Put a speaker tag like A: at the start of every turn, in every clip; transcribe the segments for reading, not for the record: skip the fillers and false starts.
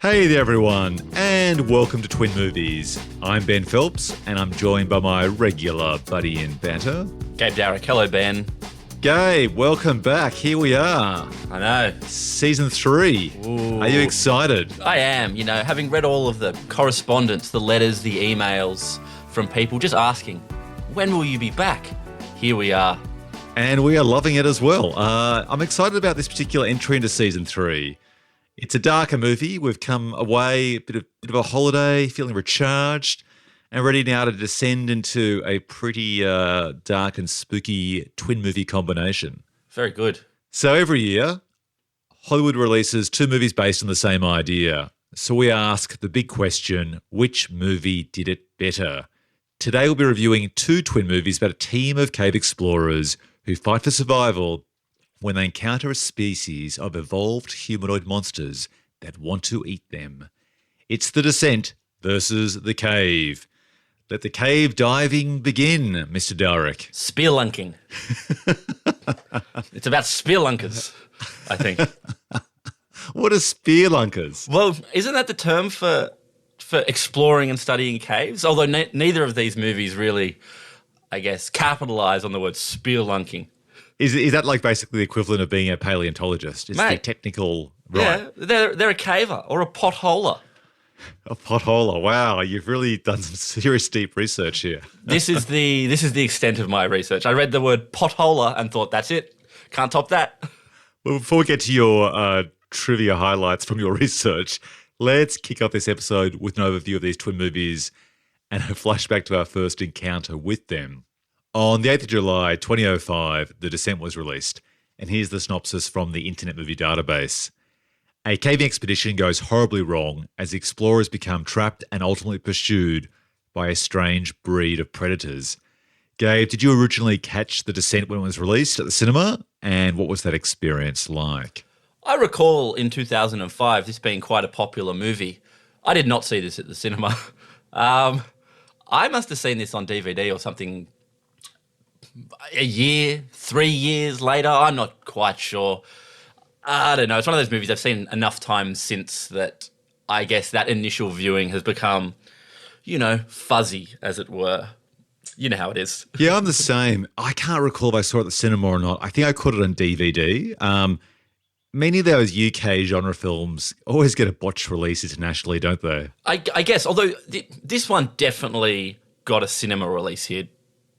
A: Hey there everyone, and welcome to Twin Movies. I'm Ben Phelps, and I'm joined by my regular buddy in banter,
B: Gabe Darrick. Hello, Ben.
A: Gabe, welcome back. Here we are.
B: I know.
A: Season 3.
B: Ooh.
A: Are you excited?
B: I am, having read all of the correspondence, the letters, the emails from people just asking, when will you be back? Here we are.
A: And we are loving it as well. I'm excited about this particular entry into Season 3. It's a darker movie. We've come away, a bit of a holiday, feeling recharged, and ready now to descend into a pretty dark and spooky twin movie combination.
B: Very good.
A: So every year, Hollywood releases 2 movies based on the same idea. So we ask the big question, which movie did it better? Today we'll be reviewing 2 twin movies about a team of cave explorers who fight for survival when they encounter a species of evolved humanoid monsters that want to eat them. It's The Descent versus The Cave. Let the cave diving begin, Mr. Darrick.
B: Spelunking. It's about spelunkers, I think.
A: What are spelunkers?
B: Well, isn't that the term for exploring and studying caves? Although neither of these movies really, I guess, capitalize on the word spelunking.
A: Is that like basically the equivalent of being a paleontologist? It's the technical, right?
B: Yeah, they're a caver or a potholer.
A: A potholer. Wow, you've really done some serious deep research here.
B: This is the extent of my research. I read the word potholer and thought, that's it. Can't top that.
A: Well, before we get to your trivia highlights from your research, let's kick off this episode with an overview of these twin movies and a flashback to our first encounter with them. On the 8th of July, 2005, The Descent was released, and here's the synopsis from the Internet Movie Database. A caving expedition goes horribly wrong as the explorers become trapped and ultimately pursued by a strange breed of predators. Gabe, did you originally catch The Descent when it was released at the cinema, and what was that experience like?
B: I recall in 2005 this being quite a popular movie. I did not see this at the cinema. I must have seen this on DVD or something a year, 3 years later. I'm not quite sure. I don't know. It's one of those movies I've seen enough times since that I guess that initial viewing has become, fuzzy, as it were. You know how it is.
A: Yeah, I'm the same. I can't recall if I saw it at the cinema or not. I think I caught it on DVD. Many of those UK genre films always get a botched release internationally, don't they?
B: I guess, although this one definitely got a cinema release here,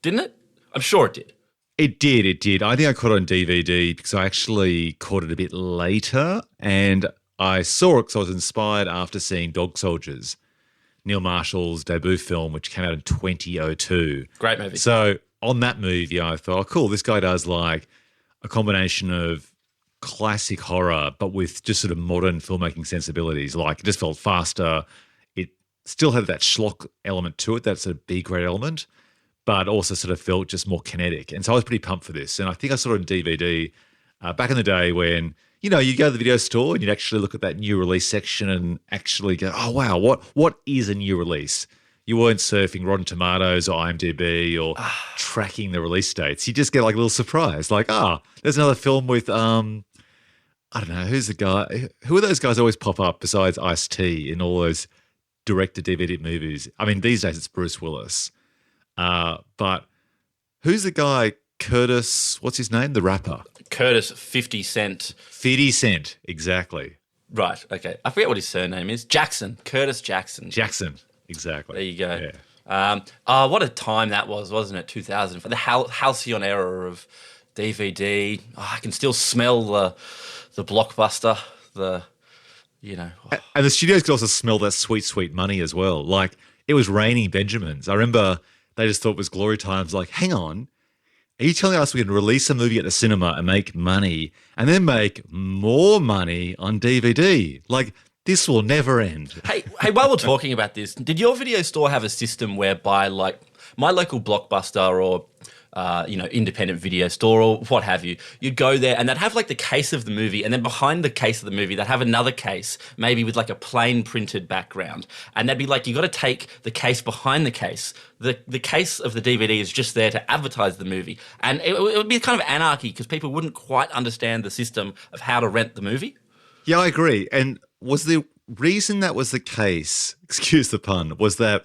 B: didn't it? I'm sure it did.
A: It did. I think I caught it on DVD because I actually caught it a bit later, and I saw it because I was inspired after seeing Dog Soldiers, Neil Marshall's debut film, which came out in 2002.
B: Great movie.
A: So on that movie, I thought, oh, cool, this guy does like a combination of classic horror, but with just sort of modern filmmaking sensibilities. Like it just felt faster. It still had that schlock element to it, that sort of B-grade element, but also sort of felt just more kinetic. And so I was pretty pumped for this. And I think I saw it on DVD back in the day when, you go to the video store and you'd actually look at that new release section and actually go, oh, wow, what is a new release? You weren't surfing Rotten Tomatoes or IMDb or tracking the release dates. You just get like a little surprise, like, there's another film with, I don't know, who's the guy? Who are those guys that always pop up besides Ice-T in all those direct-to-DVD movies? I mean, these days it's Bruce Willis. But who's the guy, Curtis, what's his name? The rapper.
B: Curtis 50 Cent.
A: 50 Cent, exactly.
B: Right, okay. I forget what his surname is. Jackson. Curtis Jackson.
A: Jackson, exactly.
B: There you go.
A: Yeah.
B: What a time that was, wasn't it? 2000. The halcyon era of DVD. I can still smell the blockbuster,
A: And the studios could also smell that sweet, sweet money as well. Like, it was raining Benjamins. I remember they just thought it was glory times. Like, hang on, are you telling us we can release a movie at the cinema and make money and then make more money on DVD? Like, this will never end.
B: Hey, while we're talking about this, did your video store have a system whereby, like, my local Blockbuster or independent video store or what have you, you'd go there and they'd have like the case of the movie, and then behind the case of the movie they'd have another case, maybe with like a plain printed background, and they'd be like, you got to take the case behind the case. The case of the DVD is just there to advertise the movie, and it would be kind of anarchy because people wouldn't quite understand the system of how to rent the movie.
A: Yeah, I agree. And was there reason that was the case, excuse the pun, was that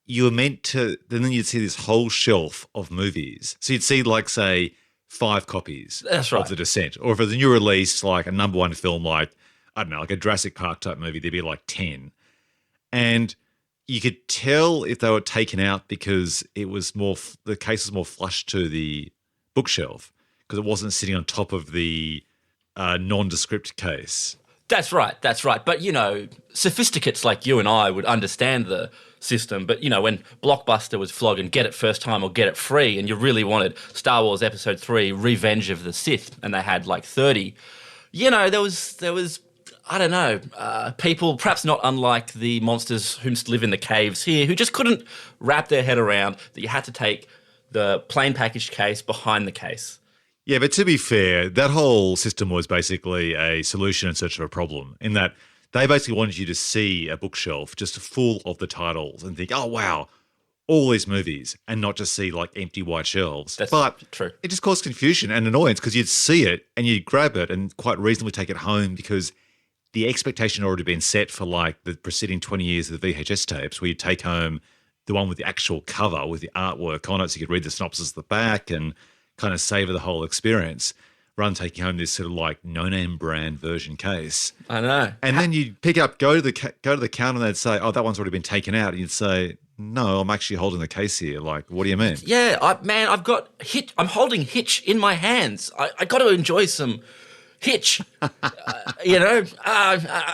A: you were meant to, then you'd see this whole shelf of movies. So you'd see, like, say, 5 copies
B: That's
A: of
B: right.
A: The Descent. Or if it was a new release, like a number one film, like, I don't know, like a Jurassic Park type movie, there'd be like 10. And you could tell if they were taken out because it was more, the case was more flush to the bookshelf because it wasn't sitting on top of the nondescript case.
B: That's right. That's right. But, sophisticates like you and I would understand the system. But, when Blockbuster was flogging get it first time or get it free, and you really wanted Star Wars Episode 3, Revenge of the Sith, and they had like 30, there was I don't know, people perhaps not unlike the monsters who live in the caves here who just couldn't wrap their head around that you had to take the plain packaged case behind the case.
A: Yeah, but to be fair, that whole system was basically a solution in search of a problem in that they basically wanted you to see a bookshelf just full of the titles and think, oh, wow, all these movies, and not just see like empty white shelves.
B: That's
A: but
B: true.
A: It just caused confusion and annoyance because you'd see it and you'd grab it and quite reasonably take it home because the expectation had already been set for like the preceding 20 years of the VHS tapes where you take home the one with the actual cover with the artwork on it so you could read the synopsis at the back and kind of savor the whole experience rather than taking home this sort of like no-name brand version case.
B: I know.
A: And then you'd pick up, go to the counter and they'd say, oh, that one's already been taken out. And you'd say, no, I'm actually holding the case here. Like, what do you mean?
B: Yeah, I've got Hitch. I'm holding Hitch in my hands. I got to enjoy some Hitch. I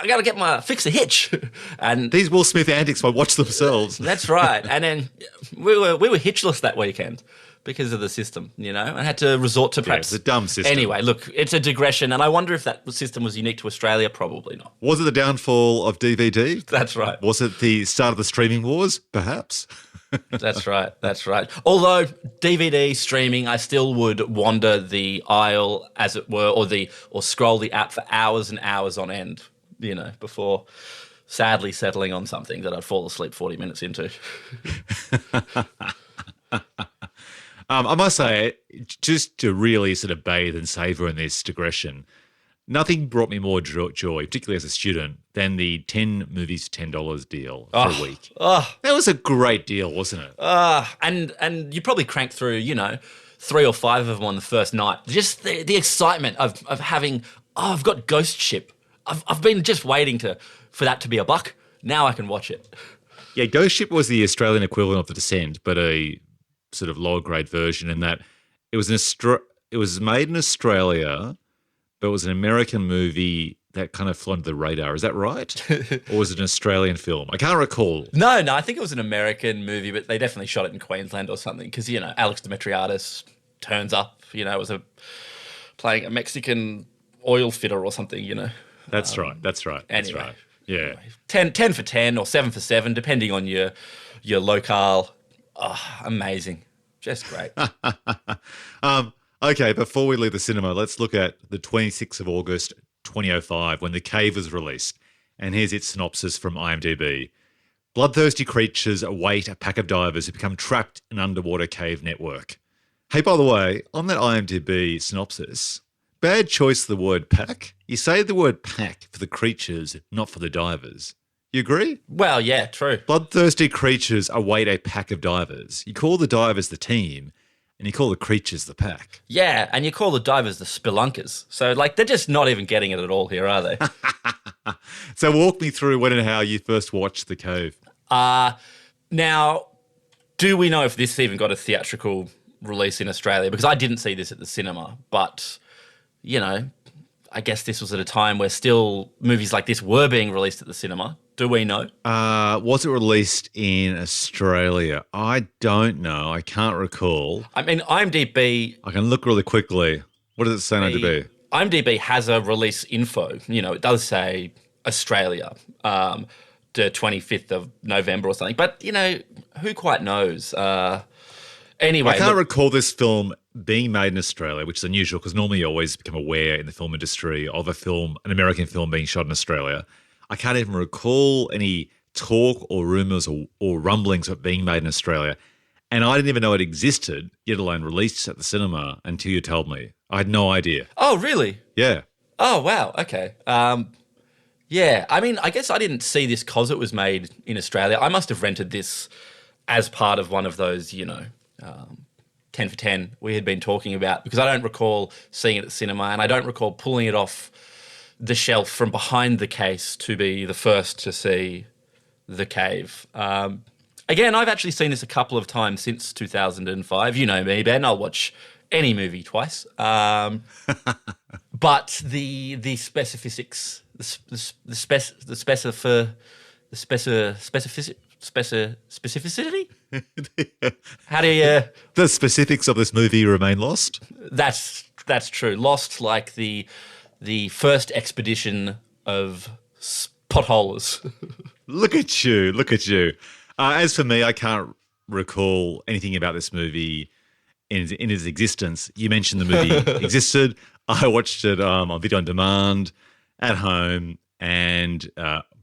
B: got to fix the Hitch. And
A: these Will Smith antics might watch themselves.
B: That's right. And then we were hitchless that weekend because of the system, and had to resort to perhaps
A: it's a dumb system.
B: Anyway, look, it's a digression, and I wonder if that system was unique to Australia. Probably not.
A: Was it the downfall of DVD?
B: That's right.
A: Was it the start of the streaming wars? Perhaps.
B: That's right. That's right. Although DVD streaming, I still would wander the aisle, as it were, or scroll the app for hours and hours on end, before sadly settling on something that I'd fall asleep 40 minutes into.
A: I must say, just to really sort of bathe and savour in this digression, nothing brought me more joy, particularly as a student, than the 10 movies for $10 deal for a week. That was a great deal, wasn't it?
B: And you probably cranked through, 3 or 5 of them on the first night. Just the excitement of having, I've got Ghost Ship. I've been just waiting for that to be $1. Now I can watch it.
A: Yeah, Ghost Ship was the Australian equivalent of The Descent, but a sort of lower grade version in that it was made in Australia, but it was an American movie that kind of flew under the radar. Is that right? Or was it an Australian film? I can't recall.
B: No, I think it was an American movie, but they definitely shot it in Queensland or something because, Alex Demetriadis turns up, it was playing a Mexican oil fitter or something,
A: That's right. Anyway, that's right. Yeah.
B: Anyway, 10 for 10 or 7 for 7, depending on your locale. Oh, amazing. Just great.
A: Okay, before we leave the cinema, let's look at the 26th of August, 2005, when The Cave was released. And here's its synopsis from IMDb. Bloodthirsty creatures await a pack of divers who become trapped in an underwater cave network. Hey, by the way, on that IMDb synopsis, bad choice of the word pack. You say the word pack for the creatures, not for the divers. You agree?
B: Well, yeah, true.
A: Bloodthirsty creatures await a pack of divers. You call the divers the team, and you call the creatures the pack.
B: Yeah, and you call the divers the spelunkers. So, they're just not even getting it at all here, are they?
A: So walk me through when and how you first watched The Cave.
B: Now, do we know if this even got a theatrical release in Australia? Because I didn't see this at the cinema, but, I guess this was at a time where still movies like this were being released at the cinema. Do we know?
A: Was it released in Australia? I don't know. I can't recall.
B: I mean, IMDb...
A: I can look really quickly. What does it say on IMDb?
B: IMDb has a release info. It does say Australia, the 25th of November or something. But, who quite knows? Anyway,
A: I can't recall this film being made in Australia, which is unusual because normally you always become aware in the film industry of an American film being shot in Australia. I can't even recall any talk or rumours or rumblings of it being made in Australia. And I didn't even know it existed, yet alone released at the cinema until you told me. I had no idea.
B: Oh, really?
A: Yeah.
B: Oh, wow. Okay. Yeah, I mean, I guess I didn't see this because it was made in Australia. I must have rented this as part of one of those, 10 for 10 we had been talking about, because I don't recall seeing it at the cinema, and I don't recall pulling it off the shelf from behind the case to be the first to see The Cave. Again, I've actually seen this a couple of times since 2005. You know me, Ben. I'll watch any movie twice. But the specifics, specificity. How do you?
A: The specifics of this movie remain lost.
B: That's true. Lost like the first expedition of potholers.
A: Look at you. Look at you. As for me, I can't recall anything about this movie in its existence. You mentioned the movie existed. I watched it on video on demand at home and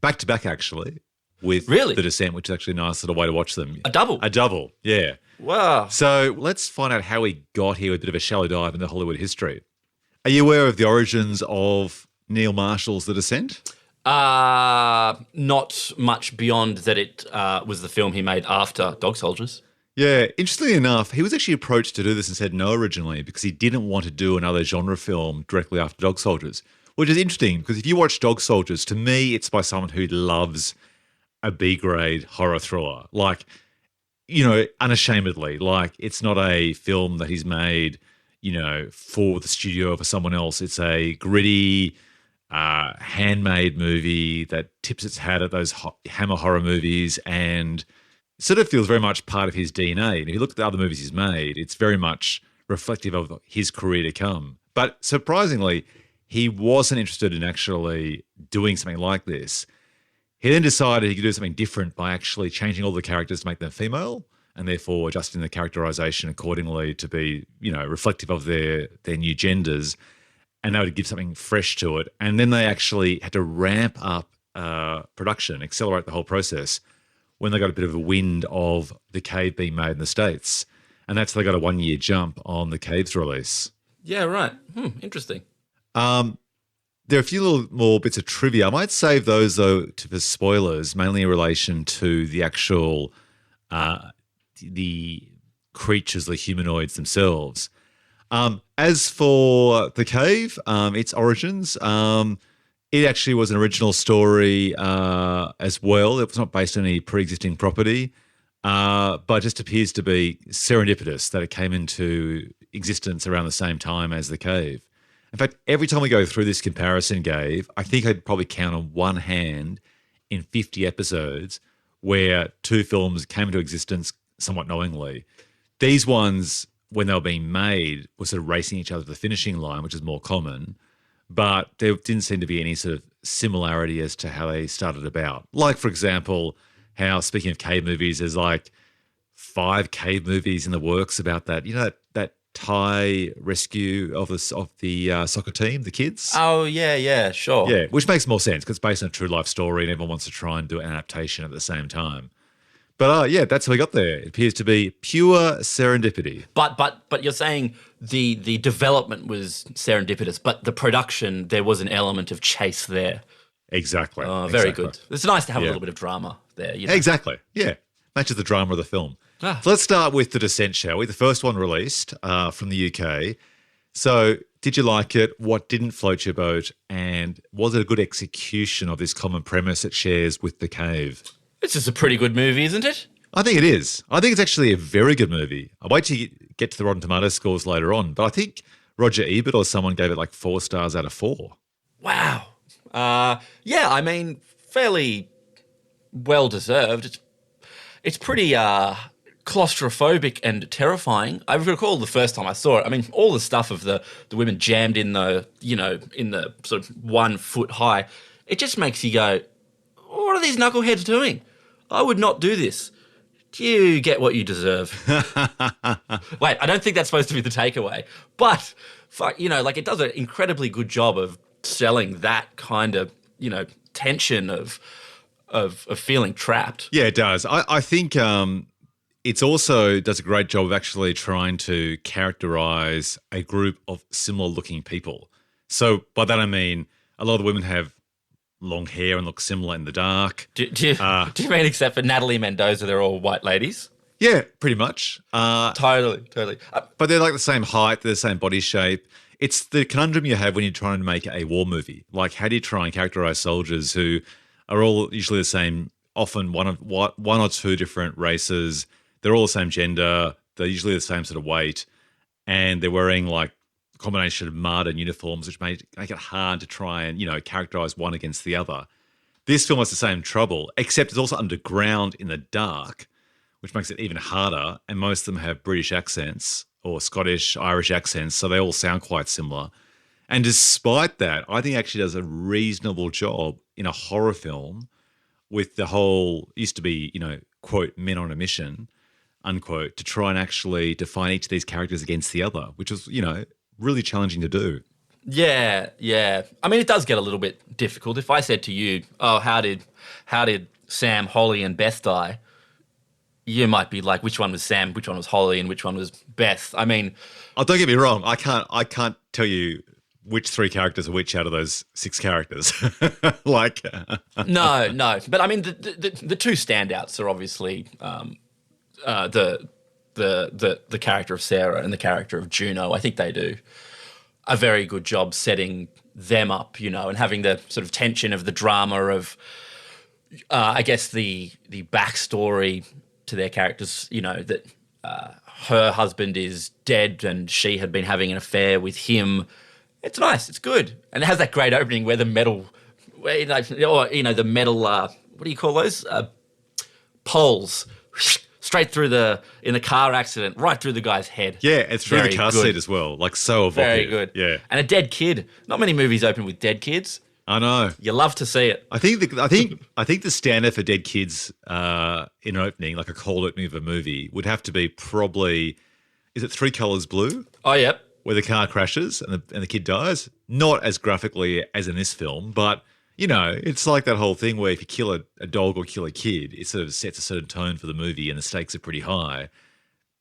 A: back to back, actually, with
B: Really?
A: The Descent, which is actually a nice little way to watch them.
B: A double?
A: A double, yeah.
B: Wow.
A: So let's find out how we got here with a bit of a shallow dive into Hollywood history. Are you aware of the origins of Neil Marshall's The Descent?
B: Not much beyond that it was the film he made after Dog Soldiers.
A: Yeah, interestingly enough, he was actually approached to do this and said no originally because he didn't want to do another genre film directly after Dog Soldiers, which is interesting because if you watch Dog Soldiers, to me, it's by someone who loves a B-grade horror thriller. Like, unashamedly. Like, it's not a film that he's made, for the studio or for someone else. It's a gritty, handmade movie that tips its hat at those Hammer horror movies and sort of feels very much part of his DNA. And if you look at the other movies he's made, it's very much reflective of his career to come. But surprisingly, he wasn't interested in actually doing something like this. He then decided he could do something different by actually changing all the characters to make them female and therefore adjusting the characterization accordingly to be, reflective of their new genders. And that would give something fresh to it. And then they actually had to ramp up production, accelerate the whole process when they got a bit of a wind of The Cave being made in the States. And that's how they got a 1 year jump on The Cave's release.
B: Yeah, right. Interesting.
A: There are a few little more bits of trivia. I might save those, though, for spoilers, mainly in relation to the actual the creatures, the humanoids themselves. As for The Cave, its origins, it actually was an original story as well. It was not based on any pre-existing property, but just appears to be serendipitous that it came into existence around the same time as The Cave. In fact, every time we go through this comparison, Gabe, I think I'd probably count on one hand in 50 episodes where two films came into existence somewhat knowingly. These ones, when they were being made, were sort of racing each other to the finishing line, which is more common. But there didn't seem to be any sort of similarity as to how they started about. Like, for example, how, speaking of cave movies, there's like 5 cave movies in the works about that. You know, that Thai rescue of the soccer team, the kids?
B: Oh, yeah, sure.
A: Yeah, which makes more sense because it's based on a true life story and everyone wants to try and do an adaptation at the same time. But yeah, that's how we got there. It appears to be pure serendipity.
B: But you're saying the development was serendipitous, but the production, there was an element of chase there.
A: Exactly.
B: Oh, very
A: exactly.
B: good. It's nice to have a little bit of drama there.
A: Exactly. Yeah. Matches the drama of the film.
B: Ah.
A: So let's start with The Descent, shall we? The first one released from the UK. So did you like it? What didn't float your boat? And was it a good execution of this common premise it shares with The Cave?
B: This is a pretty good movie, isn't it?
A: I think it is. I think it's actually a very good movie. I'll wait till you get to the Rotten Tomatoes scores later on. But I think Roger Ebert or someone gave it like 4 stars out of 4.
B: Wow. Yeah, I mean, fairly well deserved. It's pretty claustrophobic and terrifying. I recall the first time I saw it. I mean, all the stuff of the women jammed in the sort of 1 foot high. It just makes you go, what are these knuckleheads doing? I would not do this. You get what you deserve. Wait, I don't think that's supposed to be the takeaway. But, it does an incredibly good job of selling that kind of, tension of feeling trapped.
A: Yeah, it does. I think it's also does a great job of actually trying to characterize a group of similar looking people. So by that I mean a lot of the women have long hair and look similar in the dark.
B: Do you mean except for Natalie Mendoza, they're all white ladies?
A: Yeah, pretty much.
B: Totally.
A: But they're like the same height, they're the same body shape. It's the conundrum you have when you're trying to make a war movie. Like, how do you try and characterize soldiers who are all usually the same, often one or two different races, they're all the same gender, they're usually the same sort of weight, and they're wearing like a combination of mud and uniforms, which make it hard to try and, characterize one against the other. This film has the same trouble, except it's also underground in the dark, which makes it even harder, and most of them have British accents or Scottish, Irish accents, so they all sound quite similar. And despite that, I think it actually does a reasonable job in a horror film with the whole, used to be, quote, men on a mission, unquote, to try and actually define each of these characters against the other, which was, really challenging to do.
B: Yeah. I mean, it does get a little bit difficult. If I said to you, oh, how did Sam, Holly, and Beth die? You might be like, which one was Sam, which one was Holly, and which one was Beth? I mean...
A: Oh, don't get me wrong. I can't tell you which three characters are which out of those six characters.
B: No. But I mean, the two standouts are obviously the character of Sarah and the character of Juno. I think they do a very good job setting them up, and having the sort of tension of the drama of, I guess, the backstory to their characters, that her husband is dead and she had been having an affair with him. It's nice. It's good. And it has that great opening where the metal, the metal, what do you call those? Poles straight through in the car accident, right through the guy's head.
A: Yeah, it's through the car seat as well. Like, so evocative.
B: Very good.
A: Yeah.
B: And a dead kid. Not many movies open with dead kids.
A: I know.
B: You love to see it.
A: I think the standard for dead kids in an opening, like a cold opening of a movie, would have to be probably, is it Three Colors Blue?
B: Oh, yep.
A: Where the car crashes and the kid dies. Not as graphically as in this film, but, it's like that whole thing where if you kill a dog or kill a kid, it sort of sets a certain tone for the movie and the stakes are pretty high.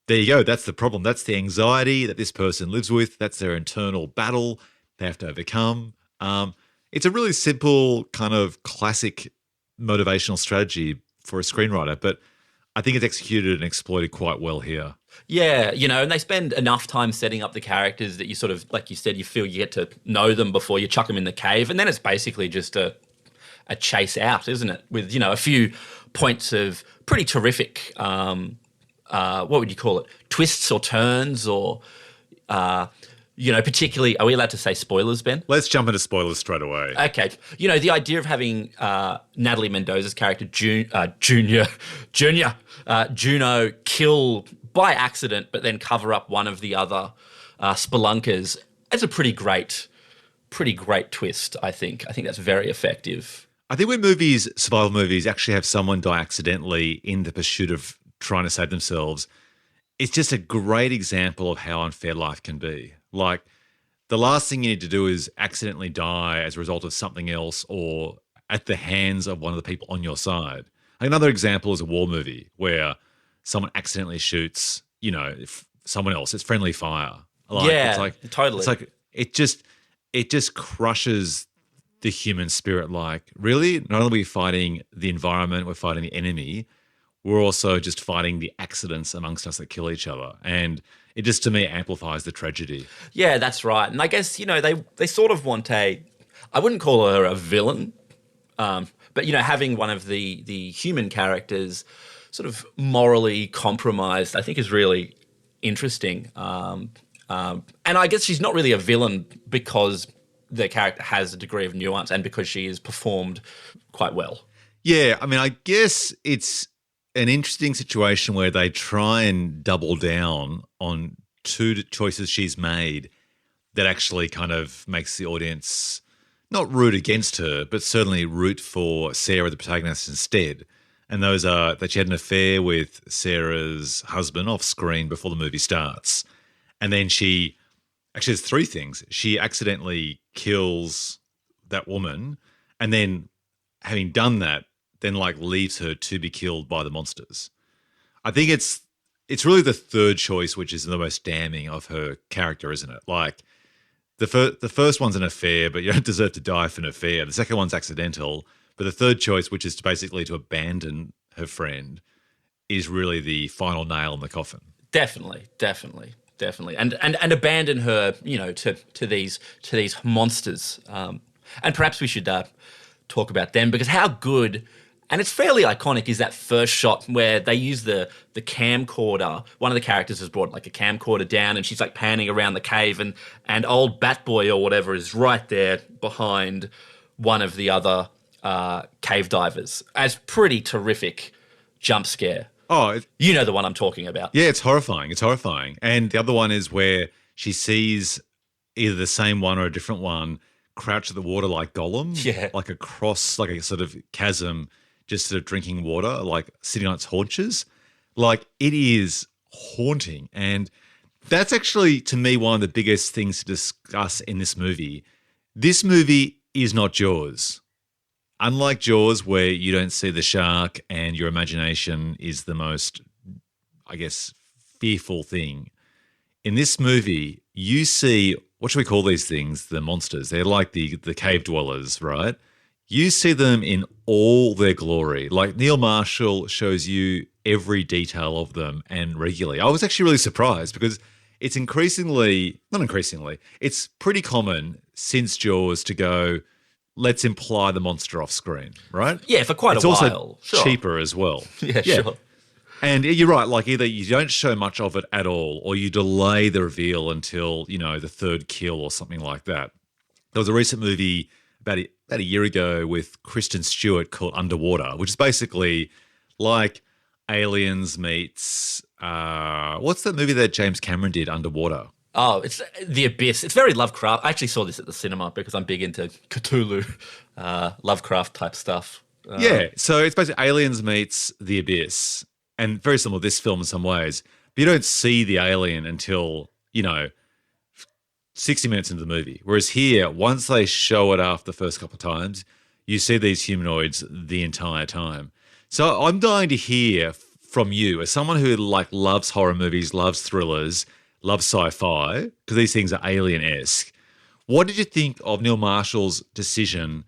A: There you go. That's the problem. That's the anxiety that this person lives with. That's their internal battle they have to overcome. It's a really simple kind of classic motivational strategy for a screenwriter, but I think it's executed and exploited quite well here.
B: Yeah, and they spend enough time setting up the characters that you sort of, like you said, you feel you get to know them before you chuck them in the cave, and then it's basically just a chase out, isn't it? With, a few points of pretty terrific, what would you call it, twists or turns or... particularly, are we allowed to say spoilers, Ben?
A: Let's jump into spoilers straight away.
B: Okay. The idea of having Natalie Mendoza's character, Juno, kill by accident, but then cover up one of the other spelunkers, it's a pretty great twist, I think. I think that's very effective.
A: I think when survival movies, actually have someone die accidentally in the pursuit of trying to save themselves, it's just a great example of how unfair life can be. Like, the last thing you need to do is accidentally die as a result of something else or at the hands of one of the people on your side. Another example is a war movie where someone accidentally shoots, someone else. It's friendly fire.
B: Totally.
A: It's like it just crushes the human spirit. Like, really? Not only are we fighting the environment, we're fighting the enemy. We're also just fighting the accidents amongst us that kill each other. And it just, to me, amplifies the tragedy.
B: Yeah, that's right. And I guess, they sort of want I wouldn't call her a villain, but, having one of the human characters sort of morally compromised, I think is really interesting. And I guess she's not really a villain because the character has a degree of nuance and because she is performed quite well.
A: Yeah, I mean, I guess it's an interesting situation where they try and double down on two choices she's made that actually kind of makes the audience not root against her, but certainly root for Sarah, the protagonist, instead. And those are that she had an affair with Sarah's husband off screen before the movie starts. And then she actually has three things. She accidentally kills that woman, and then having done that, then leaves her to be killed by the monsters. I think it's really the third choice, which is the most damning of her character, isn't it? Like, the first one's an affair, but you don't deserve to die for an affair. The second one's accidental, but the third choice, which is basically to abandon her friend, is really the final nail in the coffin.
B: Definitely, and abandon her, to these monsters. And perhaps we should talk about them, because how good, and it's fairly iconic, is that first shot where they use the camcorder. One of the characters has brought like a camcorder down, and she's like panning around the cave, and old Bat Boy or whatever is right there behind one of the other cave divers. As pretty terrific jump scare.
A: Oh,
B: you know the one I'm talking about.
A: Yeah, it's horrifying. It's horrifying. And the other one is where she sees either the same one or a different one crouch at the water like Gollum.
B: Yeah.
A: Like across, like a sort of chasm, just sort of drinking water, like sitting on its haunches. Like, it is haunting. And that's actually, to me, one of the biggest things to discuss in this movie. This movie is not Jaws. Unlike Jaws, where you don't see the shark and your imagination is the most, I guess, fearful thing. In this movie, you see, what should we call these things? The monsters. They're like the cave dwellers, right? You see them in all their glory. Like, Neil Marshall shows you every detail of them, and regularly. I was actually really surprised, because it's it's pretty common since Jaws to go, let's imply the monster off screen, right?
B: Yeah, for quite a while.
A: It's also cheaper as well.
B: Yeah, sure.
A: And you're right, like either you don't show much of it at all, or you delay the reveal until, the third kill or something like that. There was a recent movie about a year ago with Kristen Stewart called Underwater, which is basically like Aliens meets, what's that movie that James Cameron did, Underwater?
B: Oh, it's The Abyss. It's very Lovecraft. I actually saw this at the cinema because I'm big into Cthulhu, Lovecraft type stuff.
A: Yeah, so it's basically Aliens meets The Abyss, and very similar to this film in some ways. But you don't see the alien until, 60 minutes into the movie. Whereas here, once they show it after the first couple of times, you see these humanoids the entire time. So I'm dying to hear from you, as someone who loves horror movies, loves thrillers, loves sci-fi, because these things are alien-esque. What did you think of Neil Marshall's decision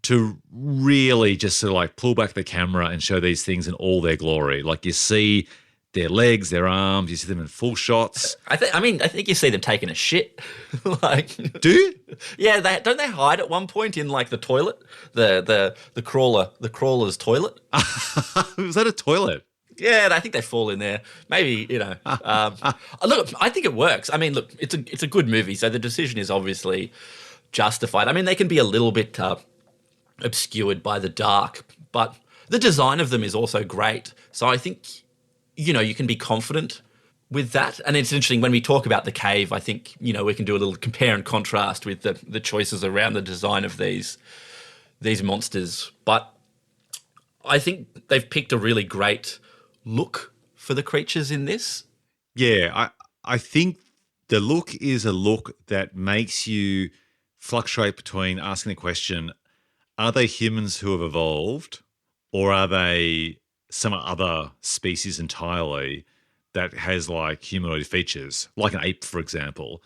A: to really just sort of pull back the camera and show these things in all their glory? Like, you see their legs, their arms, you see them in full shots.
B: I think you see them taking a shit.
A: Do you?
B: Yeah, don't they hide at one point in the toilet, the crawler's toilet?
A: Was that a toilet?
B: Yeah, I think they fall in there. Maybe, look, I think it works. I mean, look, it's a good movie, so the decision is obviously justified. I mean, they can be a little bit obscured by the dark, but the design of them is also great. So I think, you can be confident with that. And it's interesting, when we talk about the cave, I think, we can do a little compare and contrast with the choices around the design of these monsters. But I think they've picked a really great look for the creatures in this.
A: Yeah, I think the look is a look that makes you fluctuate between asking the question, are they humans who have evolved, or are they some other species entirely that has humanoid features, like an ape, for example,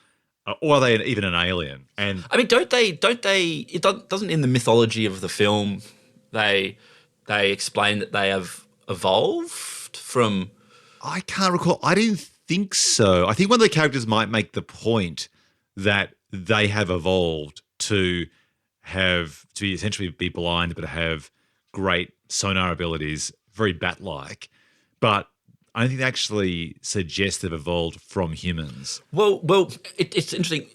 A: or are they even an alien? And
B: I mean, doesn't in the mythology of the film, they explain that they have evolved from...
A: I can't recall. I didn't think so. I think one of the characters might make the point that they have evolved to essentially be blind, but have great sonar abilities, very bat-like. But I don't think they actually suggest they've evolved from humans.
B: Well, it's interesting.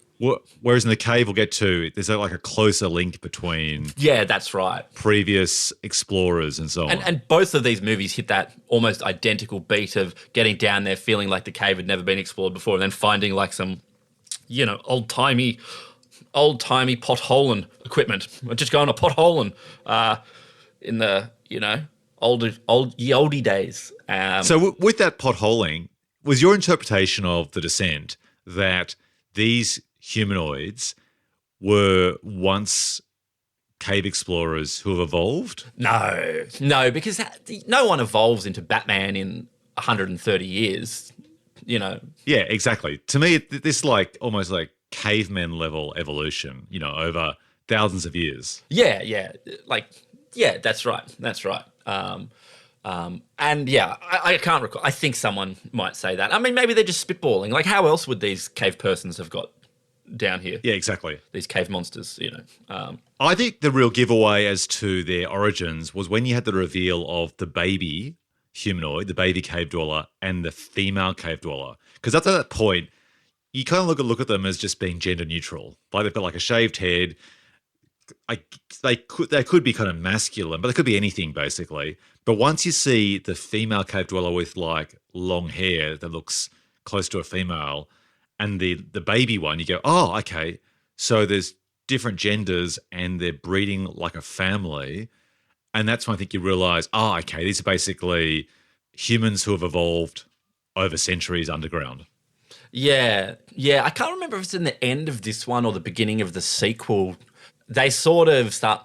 A: Whereas in the cave, we'll get to, there's a closer link between...
B: Yeah, that's right.
A: ...previous explorers and so on.
B: And both of these movies hit that almost identical beat of getting down there, feeling like the cave had never been explored before, and then finding some, old-timey potholing equipment. We're just going to potholing in the, oldie days.
A: So with that potholing, was your interpretation of The Descent that these humanoids were once cave explorers who have evolved?
B: No, because no one evolves into Batman in 130 years,
A: Yeah, exactly. To me, this almost caveman level evolution, over thousands of years.
B: Yeah. That's right. That's right. And yeah, I can't recall. I think someone might say that. I mean, maybe they're just spitballing. Like, how else would these cave persons have got down here?
A: Yeah, exactly.
B: These cave monsters,
A: I think the real giveaway as to their origins was when you had the reveal of the baby humanoid, the baby cave dweller, and the female cave dweller. Because up to that point, you kind of look at them as just being gender neutral. Like they've got like a shaved head. They could be kind of masculine, but they could be anything basically. But once you see the female cave dweller with like long hair that looks close to a female, and the baby one, you go, oh, okay. So there's different genders and they're breeding like a family. And that's when I think you realize, oh, okay, these are basically humans who have evolved over centuries underground.
B: Yeah. I can't remember if it's in the end of this one or the beginning of the sequel. They sort of start,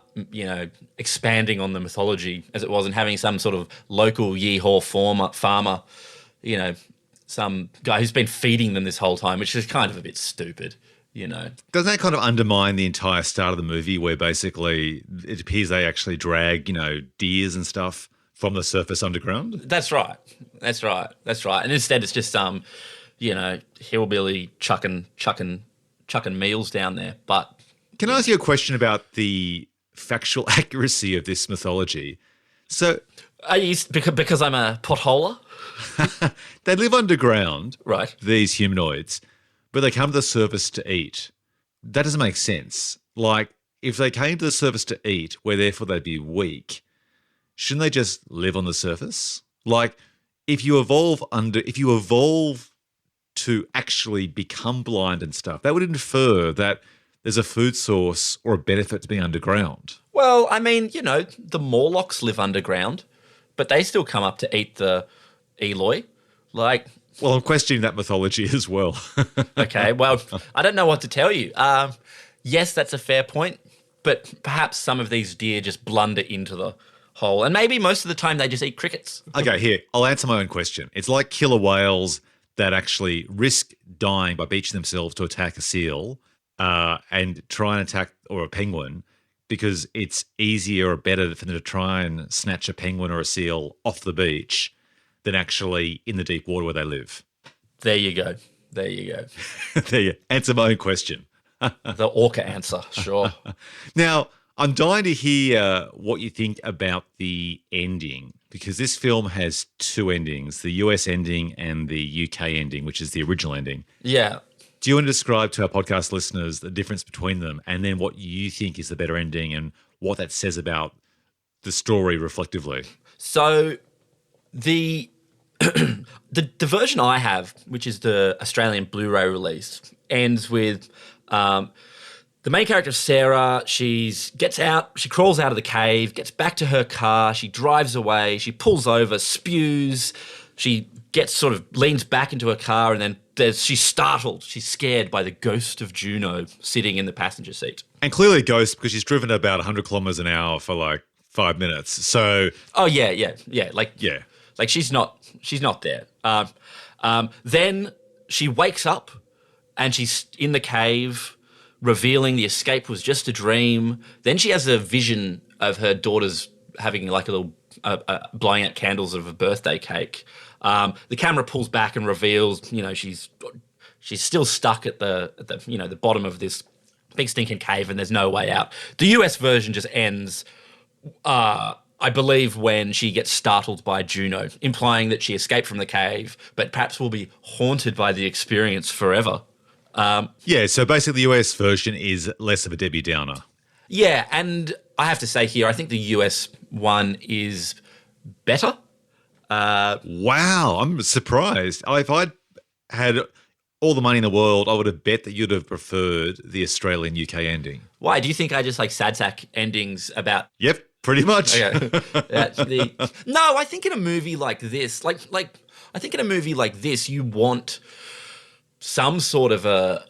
B: expanding on the mythology as it was and having some sort of local yeehaw farmer, some guy who's been feeding them this whole time, which is kind of a bit stupid,
A: Doesn't that kind of undermine the entire start of the movie where basically it appears they actually drag, deers and stuff from the surface underground?
B: That's right. And instead it's just hillbilly chucking meals down there. But
A: can I ask you a question about the factual accuracy of this mythology? So,
B: are you because I'm a potholer?
A: They live underground,
B: right?
A: These humanoids, but they come to the surface to eat. That doesn't make sense. Like, if they came to the surface to eat, where therefore they'd be weak, shouldn't they just live on the surface? Like, if you evolve to actually become blind and stuff, that would infer that there's a food source or a benefit to being underground.
B: Well, I mean, the Morlocks live underground, but they still come up to eat the Eloi. Like,
A: well, I'm questioning that mythology as well.
B: Okay, well, I don't know what to tell you. Yes, that's a fair point, but perhaps some of these deer just blunder into the hole, and maybe most of the time they just eat crickets.
A: Okay, here, I'll answer my own question. It's like killer whales that actually risk dying by beaching themselves to attack a seal and try and attack, or a penguin, because it's easier or better for them to try and snatch a penguin or a seal off the beach than actually in the deep water where they live.
B: There you go.
A: There you answer my own question.
B: The orca answer, sure.
A: Now, I'm dying to hear what you think about the ending, because this film has two endings, the US ending and the UK ending, which is the original ending.
B: Yeah.
A: Do you want to describe to our podcast listeners the difference between them, and then what you think is the better ending and what that says about the story reflectively?
B: So the the version I have, which is the Australian Blu-ray release, ends with the main character, Sarah. She gets out, she crawls out of the cave, gets back to her car, she drives away, she pulls over, spews, she leans back into her car, and then she's startled, she's scared by the ghost of Juno sitting in the passenger seat.
A: And clearly a ghost, because she's driven about 100 kilometers an hour for like 5 minutes. So,
B: oh yeah. Like she's not there. Then she wakes up and she's in the cave, revealing the escape was just a dream. Then she has a vision of her daughters having like a little blowing out candles of a birthday cake. The camera pulls back and reveals, she's still stuck at the bottom of this big stinking cave, and there's no way out. The US version just ends, I believe, when she gets startled by Juno, implying that she escaped from the cave, but perhaps will be haunted by the experience forever.
A: So basically the US version is less of a Debbie Downer.
B: Yeah, and I have to say here, I think the US one is better.
A: Wow, I'm surprised. If I'd had all the money in the world, I would have bet that you'd have preferred the Australian UK ending.
B: Why? Do you think I just like sad sack endings about...
A: Yep, pretty much.
B: Okay. No, I think in a movie like this, I think in a movie like this, you want some sort of a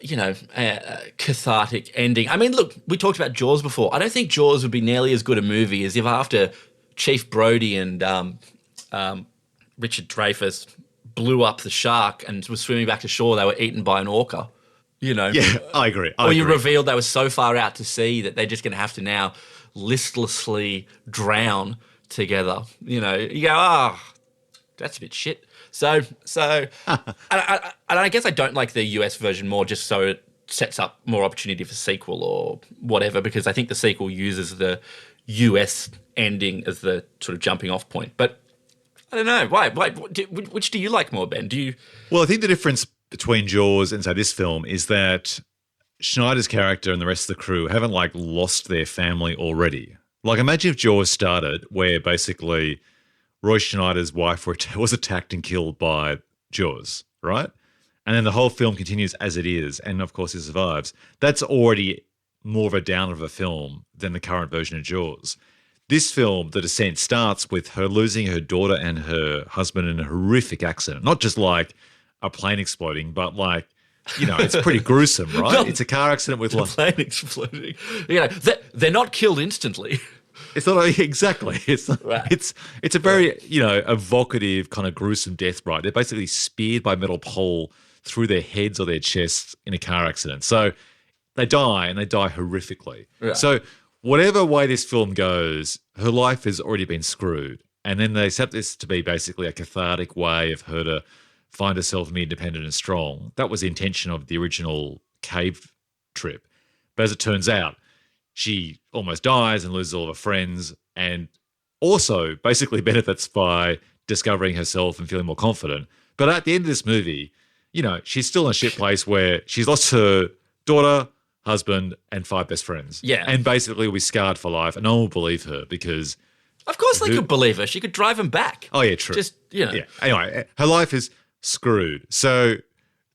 B: cathartic ending. I mean, look, we talked about Jaws before. I don't think Jaws would be nearly as good a movie as if after Chief Brody and Richard Dreyfuss blew up the shark and was swimming back to shore, they were eaten by an orca. you know.
A: Yeah, I agree.
B: Or you revealed they were so far out to sea that they're just going to have to now listlessly drown together. You know, you go, that's a bit shit. So, and I guess I don't like the US version more just so it sets up more opportunity for sequel or whatever, because I think the sequel uses the US ending as the sort of jumping off point. But I don't know. Why? Which do you like more, Ben? Do you?
A: Well, I think the difference between Jaws and, say, this film is that Schneider's character and the rest of the crew haven't, like, lost their family already. Like, imagine if Jaws started where basically Roy Schneider's wife was attacked and killed by Jaws, right? And then the whole film continues as it is, and of course he survives. That's already more of a downer of a film than the current version of Jaws. This film, The Descent, starts with her losing her daughter and her husband in a horrific accident. Not just like a plane exploding, but like, you know, it's pretty gruesome, right? It's a car accident with
B: a plane exploding. You know, they're not killed instantly.
A: It's not exactly. It's
B: right.
A: It's a very, you know, evocative kind of gruesome death. Right, they're basically speared by a metal pole through their heads or their chests in a car accident. So they die, and they die horrifically.
B: Right.
A: So whatever way this film goes, her life has already been screwed, and then they set this to be basically a cathartic way of her to find herself and be independent and strong. That was the intention of the original cave trip, but as it turns out, she almost dies and loses all of her friends, and also basically benefits by discovering herself and feeling more confident. But at the end of this movie, you know, she's still in a shit place where she's lost her daughter, husband, and 5 best friends.
B: Yeah.
A: And basically will be scarred for life, and no one will believe her because...
B: Of course they could believe her. She could drive him back.
A: Oh, yeah, true.
B: Just, you know.
A: Yeah. Anyway, her life is screwed. So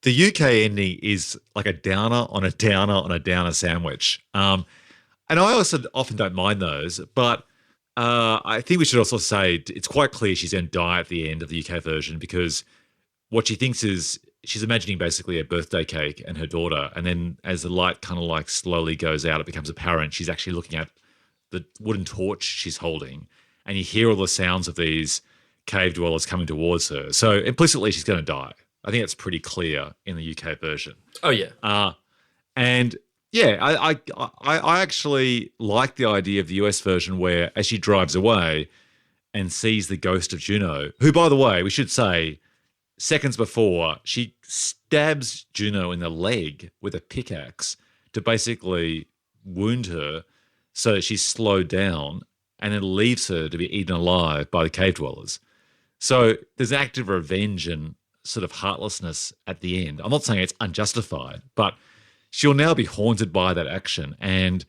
A: the UK ending is like a downer on a downer on a downer sandwich. And I also often don't mind those, but I think we should also say it's quite clear she's going to die at the end of the UK version, because what she thinks is she's imagining basically a birthday cake and her daughter, and then as the light kind of like slowly goes out, it becomes apparent she's actually looking at the wooden torch she's holding, and you hear all the sounds of these cave dwellers coming towards her. So implicitly she's going to die. I think that's pretty clear in the UK version.
B: Oh, yeah.
A: And yeah, I actually like the idea of the US version where as she drives away and sees the ghost of Juno, who, by the way, we should say, seconds before, she stabs Juno in the leg with a pickaxe to basically wound her so that she's slowed down, and then leaves her to be eaten alive by the cave dwellers. So there's an act of revenge and sort of heartlessness at the end. I'm not saying it's unjustified, but she'll now be haunted by that action. And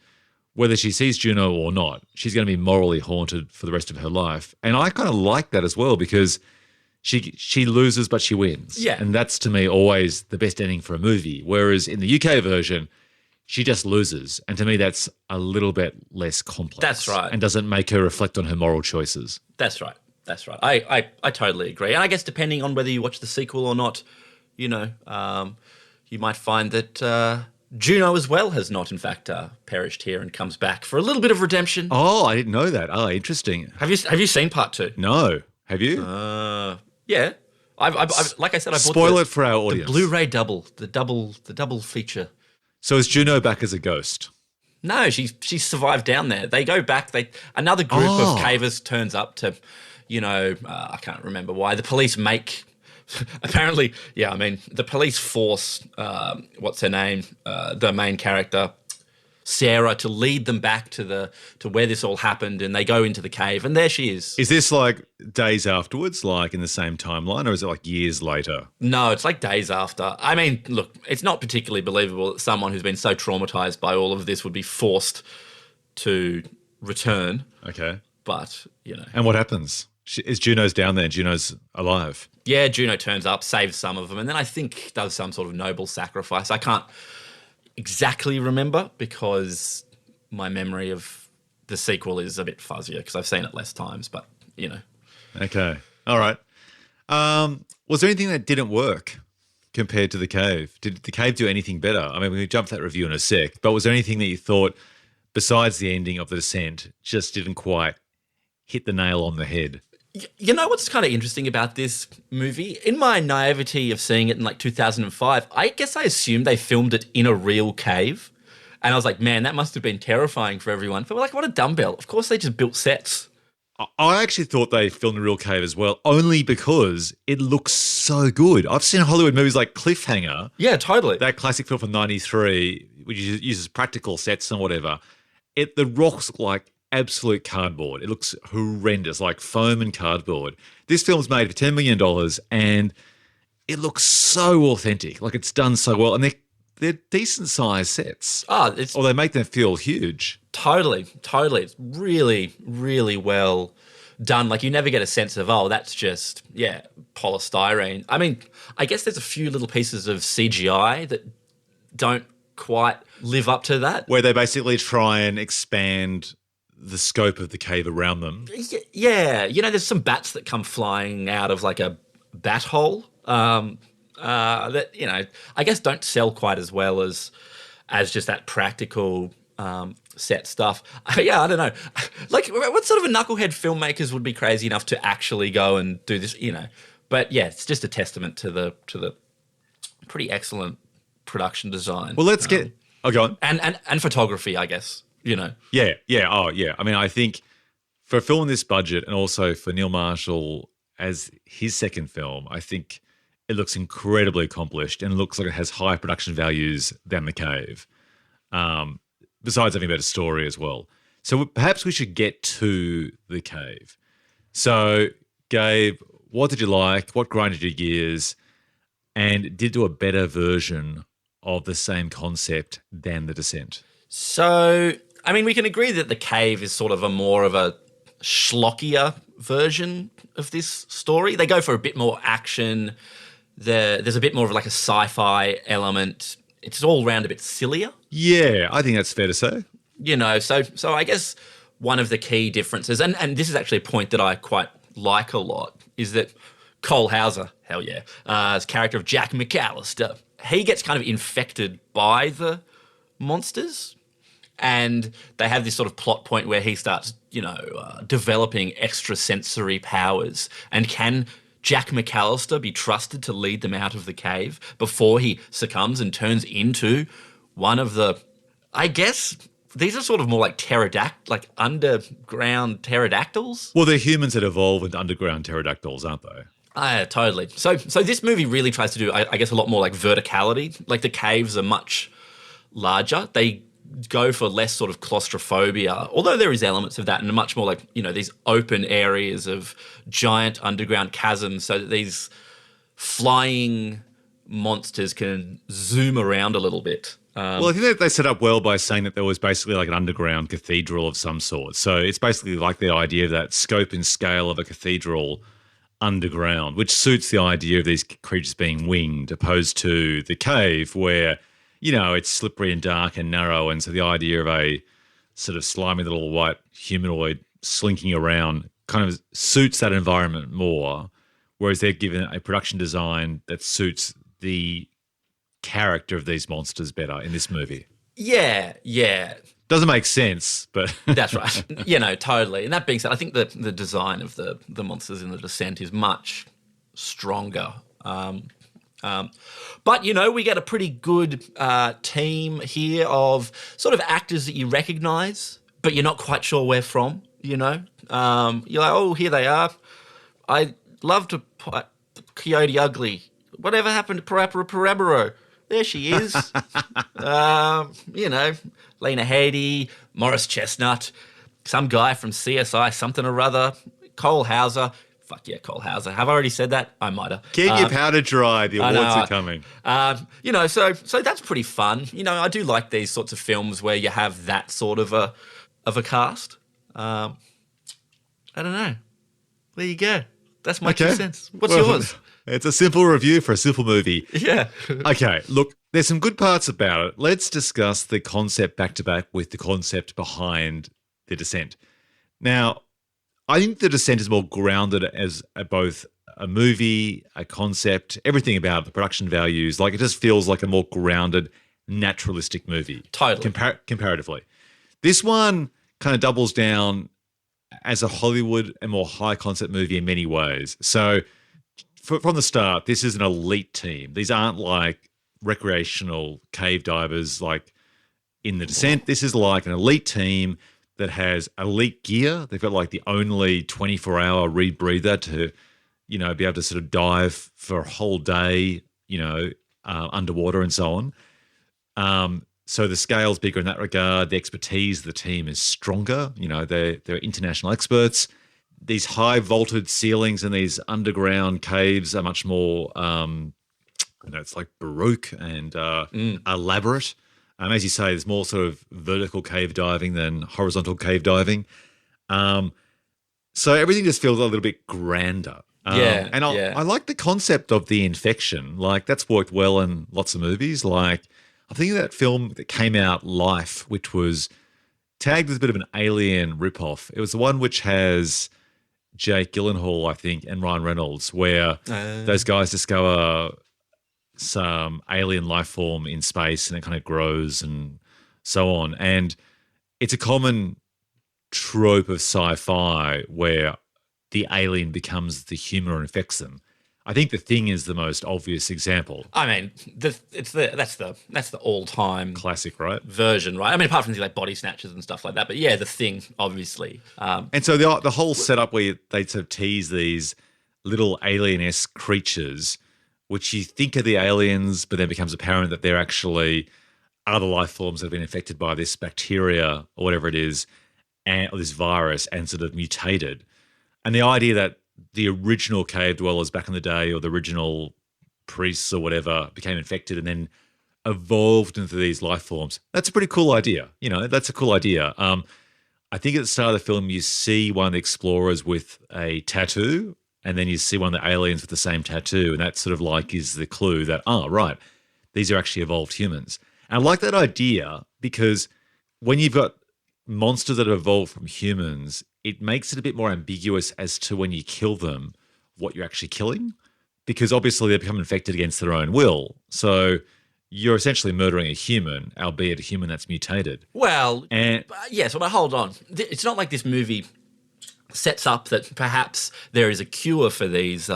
A: whether she sees Juno or not, she's going to be morally haunted for the rest of her life. And I kind of like that as well, because she loses, but she wins.
B: Yeah.
A: And that's, to me, always the best ending for a movie. Whereas in the UK version, she just loses. And to me, that's a little bit less complex.
B: That's right.
A: And doesn't make her reflect on her moral choices.
B: That's right. That's right. I totally agree. And I guess depending on whether you watch the sequel or not, you know, you might find that Juno as well has not, in fact, perished here and comes back for a little bit of redemption.
A: Oh, I didn't know that. Oh, interesting.
B: Have you seen part 2?
A: No. Have you?
B: Yeah. I've like I said, I bought
A: Spoil it for our audience.
B: The Blu-ray double, the double feature.
A: So is Juno back as a ghost?
B: No, she's survived down there. They go back. Another group of cavers turns up to, you know, I can't remember why. The police make apparently, yeah. I mean, the police force what's her name, the main character, Sarah, to lead them back to where this all happened, and they go into the cave, and there she is.
A: Is this like days afterwards, like in the same timeline, or is it like years later?
B: No, it's like days after. I mean, look, it's not particularly believable that someone who's been so traumatized by all of this would be forced to return.
A: Okay.
B: But, you know.
A: And what happens? Is Juno's down there? Juno's alive?
B: Yeah, Juno turns up, saves some of them, and then I think does some sort of noble sacrifice. I can't exactly remember because my memory of the sequel is a bit fuzzier because I've seen it less times, but, you know.
A: Okay. All right. Was there anything that didn't work compared to The Cave? Did The Cave do anything better? I mean, we can jump to that review in a sec, but was there anything that you thought, besides the ending of The Descent, just didn't quite hit the nail on the head?
B: You know what's kind of interesting about this movie? In my naivety of seeing it in like 2005, I guess I assumed they filmed it in a real cave. And I was like, man, that must have been terrifying for everyone. But we're like, what a dumbbell. Of course they just built sets.
A: I actually thought they filmed a real cave as well, only because it looks so good. I've seen Hollywood movies like Cliffhanger.
B: Yeah, totally.
A: That classic film from '93, which uses practical sets and whatever. The rocks look like absolute cardboard. It looks horrendous, like foam and cardboard. This film's made for $10 million and it looks so authentic. Like it's done so well. And they're decent sized sets. Or they make them feel huge.
B: Totally. It's really, really well done. Like you never get a sense of, oh, that's just, polystyrene. I mean, I guess there's a few little pieces of CGI that don't quite live up to that.
A: Where they basically try and expand the scope of the cave around them.
B: Yeah. There's some bats that come flying out of like a bat hole that, I guess don't sell quite as well as just that practical set stuff. I don't know. Like, what sort of a knucklehead filmmakers would be crazy enough to actually go and do this, But yeah, it's just a testament to the pretty excellent production design.
A: Well, let's go on.
B: And photography, I guess,
A: Yeah. Oh, yeah. I mean, I think for a film in this budget and also for Neil Marshall as his second film, I think it looks incredibly accomplished and looks like it has higher production values than The Cave, besides having a better story as well. So perhaps we should get to The Cave. So, Gabe, what did you like? What grinded your gears? And did do a better version of the same concept than The Descent?
B: So, I mean, we can agree that The Cave is sort of more of a schlockier version of this story. They go for a bit more action. There's a bit more of like a sci-fi element. It's all around a bit sillier.
A: Yeah, I think that's fair to say.
B: So I guess one of the key differences, and this is actually a point that I quite like a lot, is that Cole Hauser, hell yeah, as character of Jack McAllister, he gets kind of infected by the monsters. And they have this sort of plot point where he starts, developing extrasensory powers. And can Jack McAllister be trusted to lead them out of the cave before he succumbs and turns into one of the, I guess, these are sort of more like underground pterodactyls?
A: Well, they're humans that evolve into underground pterodactyls, aren't they?
B: Totally. So this movie really tries to do, I guess, a lot more like verticality. Like the caves are much larger. They go for less sort of claustrophobia, although there is elements of that, and much more like, these open areas of giant underground chasms so that these flying monsters can zoom around a little bit.
A: Well, I think that they set up well by saying that there was basically like an underground cathedral of some sort. So it's basically like the idea of that scope and scale of a cathedral underground, which suits the idea of these creatures being winged, opposed to the cave where it's slippery and dark and narrow. And so the idea of a sort of slimy little white humanoid slinking around kind of suits that environment more, whereas they're given a production design that suits the character of these monsters better in this movie.
B: Yeah.
A: Doesn't make sense, but...
B: That's right. Totally. And that being said, I think the design of the monsters in The Descent is much stronger. But, we get a pretty good team here of sort of actors that you recognise, but you're not quite sure where from, You're like, oh, here they are. I love to Coyote Ugly. Whatever happened to Parapara? There she is. Lena Headey, Morris Chestnut, some guy from CSI something or other, Cole Hauser. Fuck yeah, Cole Hauser. Have I already said that? I might have.
A: Keep your powder dry. The awards are coming.
B: So that's pretty fun. I do like these sorts of films where you have that sort of a cast. I don't know. There you go. That's my 2 cents. What's yours?
A: It's a simple review for a simple movie.
B: Yeah.
A: Okay, look, there's some good parts about it. Let's discuss the concept back to back with the concept behind The Descent. Now, I think The Descent is more grounded as both a movie, a concept, everything about the production values. Like it just feels like a more grounded, naturalistic movie.
B: Totally.
A: Comparatively. This one kind of doubles down as a Hollywood and more high concept movie in many ways. So from the start, this is an elite team. These aren't like recreational cave divers like in The Descent. This is like an elite team that has elite gear. They've got like the only 24-hour rebreather to, be able to sort of dive for a whole day, underwater and so on. So the scale's bigger in that regard. The expertise of the team is stronger. They're international experts. These high vaulted ceilings in these underground caves are much more, it's like baroque and elaborate. As you say, there's more sort of vertical cave diving than horizontal cave diving. So everything just feels a little bit grander. I like the concept of the infection. Like, that's worked well in lots of movies. Like, I'm thinking of that film that came out, Life, which was tagged as a bit of an alien ripoff. It was the one which has Jake Gyllenhaal, I think, and Ryan Reynolds, where those guys discover some alien life form in space and it kind of grows and so on. And it's a common trope of sci-fi where the alien becomes the human or infects them. I think The Thing is the most obvious example.
B: I mean, that's the all-time
A: classic, right?
B: Version, right? I mean, apart from things like Body Snatchers and stuff like that, but yeah, The Thing, obviously.
A: And so the whole setup where they sort of tease these little alien-esque creatures, which you think are the aliens, but then becomes apparent that they're actually other life forms that have been infected by this bacteria or whatever it is, or this virus, and sort of mutated. And the idea that the original cave dwellers back in the day, or the original priests or whatever, became infected and then evolved into these life forms. That's a pretty cool idea. That's a cool idea. I think at the start of the film, you see one of the explorers with a tattoo, and then you see one of the aliens with the same tattoo. And that sort of like is the clue that, right, these are actually evolved humans. And I like that idea because when you've got monsters that have evolved from humans, it makes it a bit more ambiguous as to when you kill them, what you're actually killing, because obviously they become infected against their own will. So you're essentially murdering a human, albeit a human that's mutated.
B: Well, yes, but hold on. It's not like this movie sets up that perhaps there is a cure for these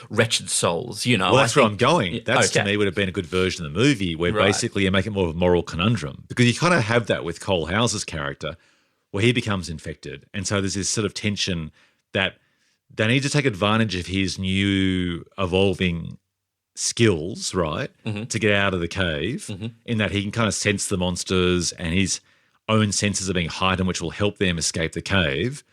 B: wretched souls,
A: Well, that's where I'm going. That's, to me, would have been a good version of the movie where basically you make it more of a moral conundrum, because you kind of have that with Cole Hauser's character where he becomes infected. And so there's this sort of tension that they need to take advantage of his new evolving skills, right, to get out of the cave, in that he can kind of sense the monsters and his own senses are being heightened, which will help them escape the cave.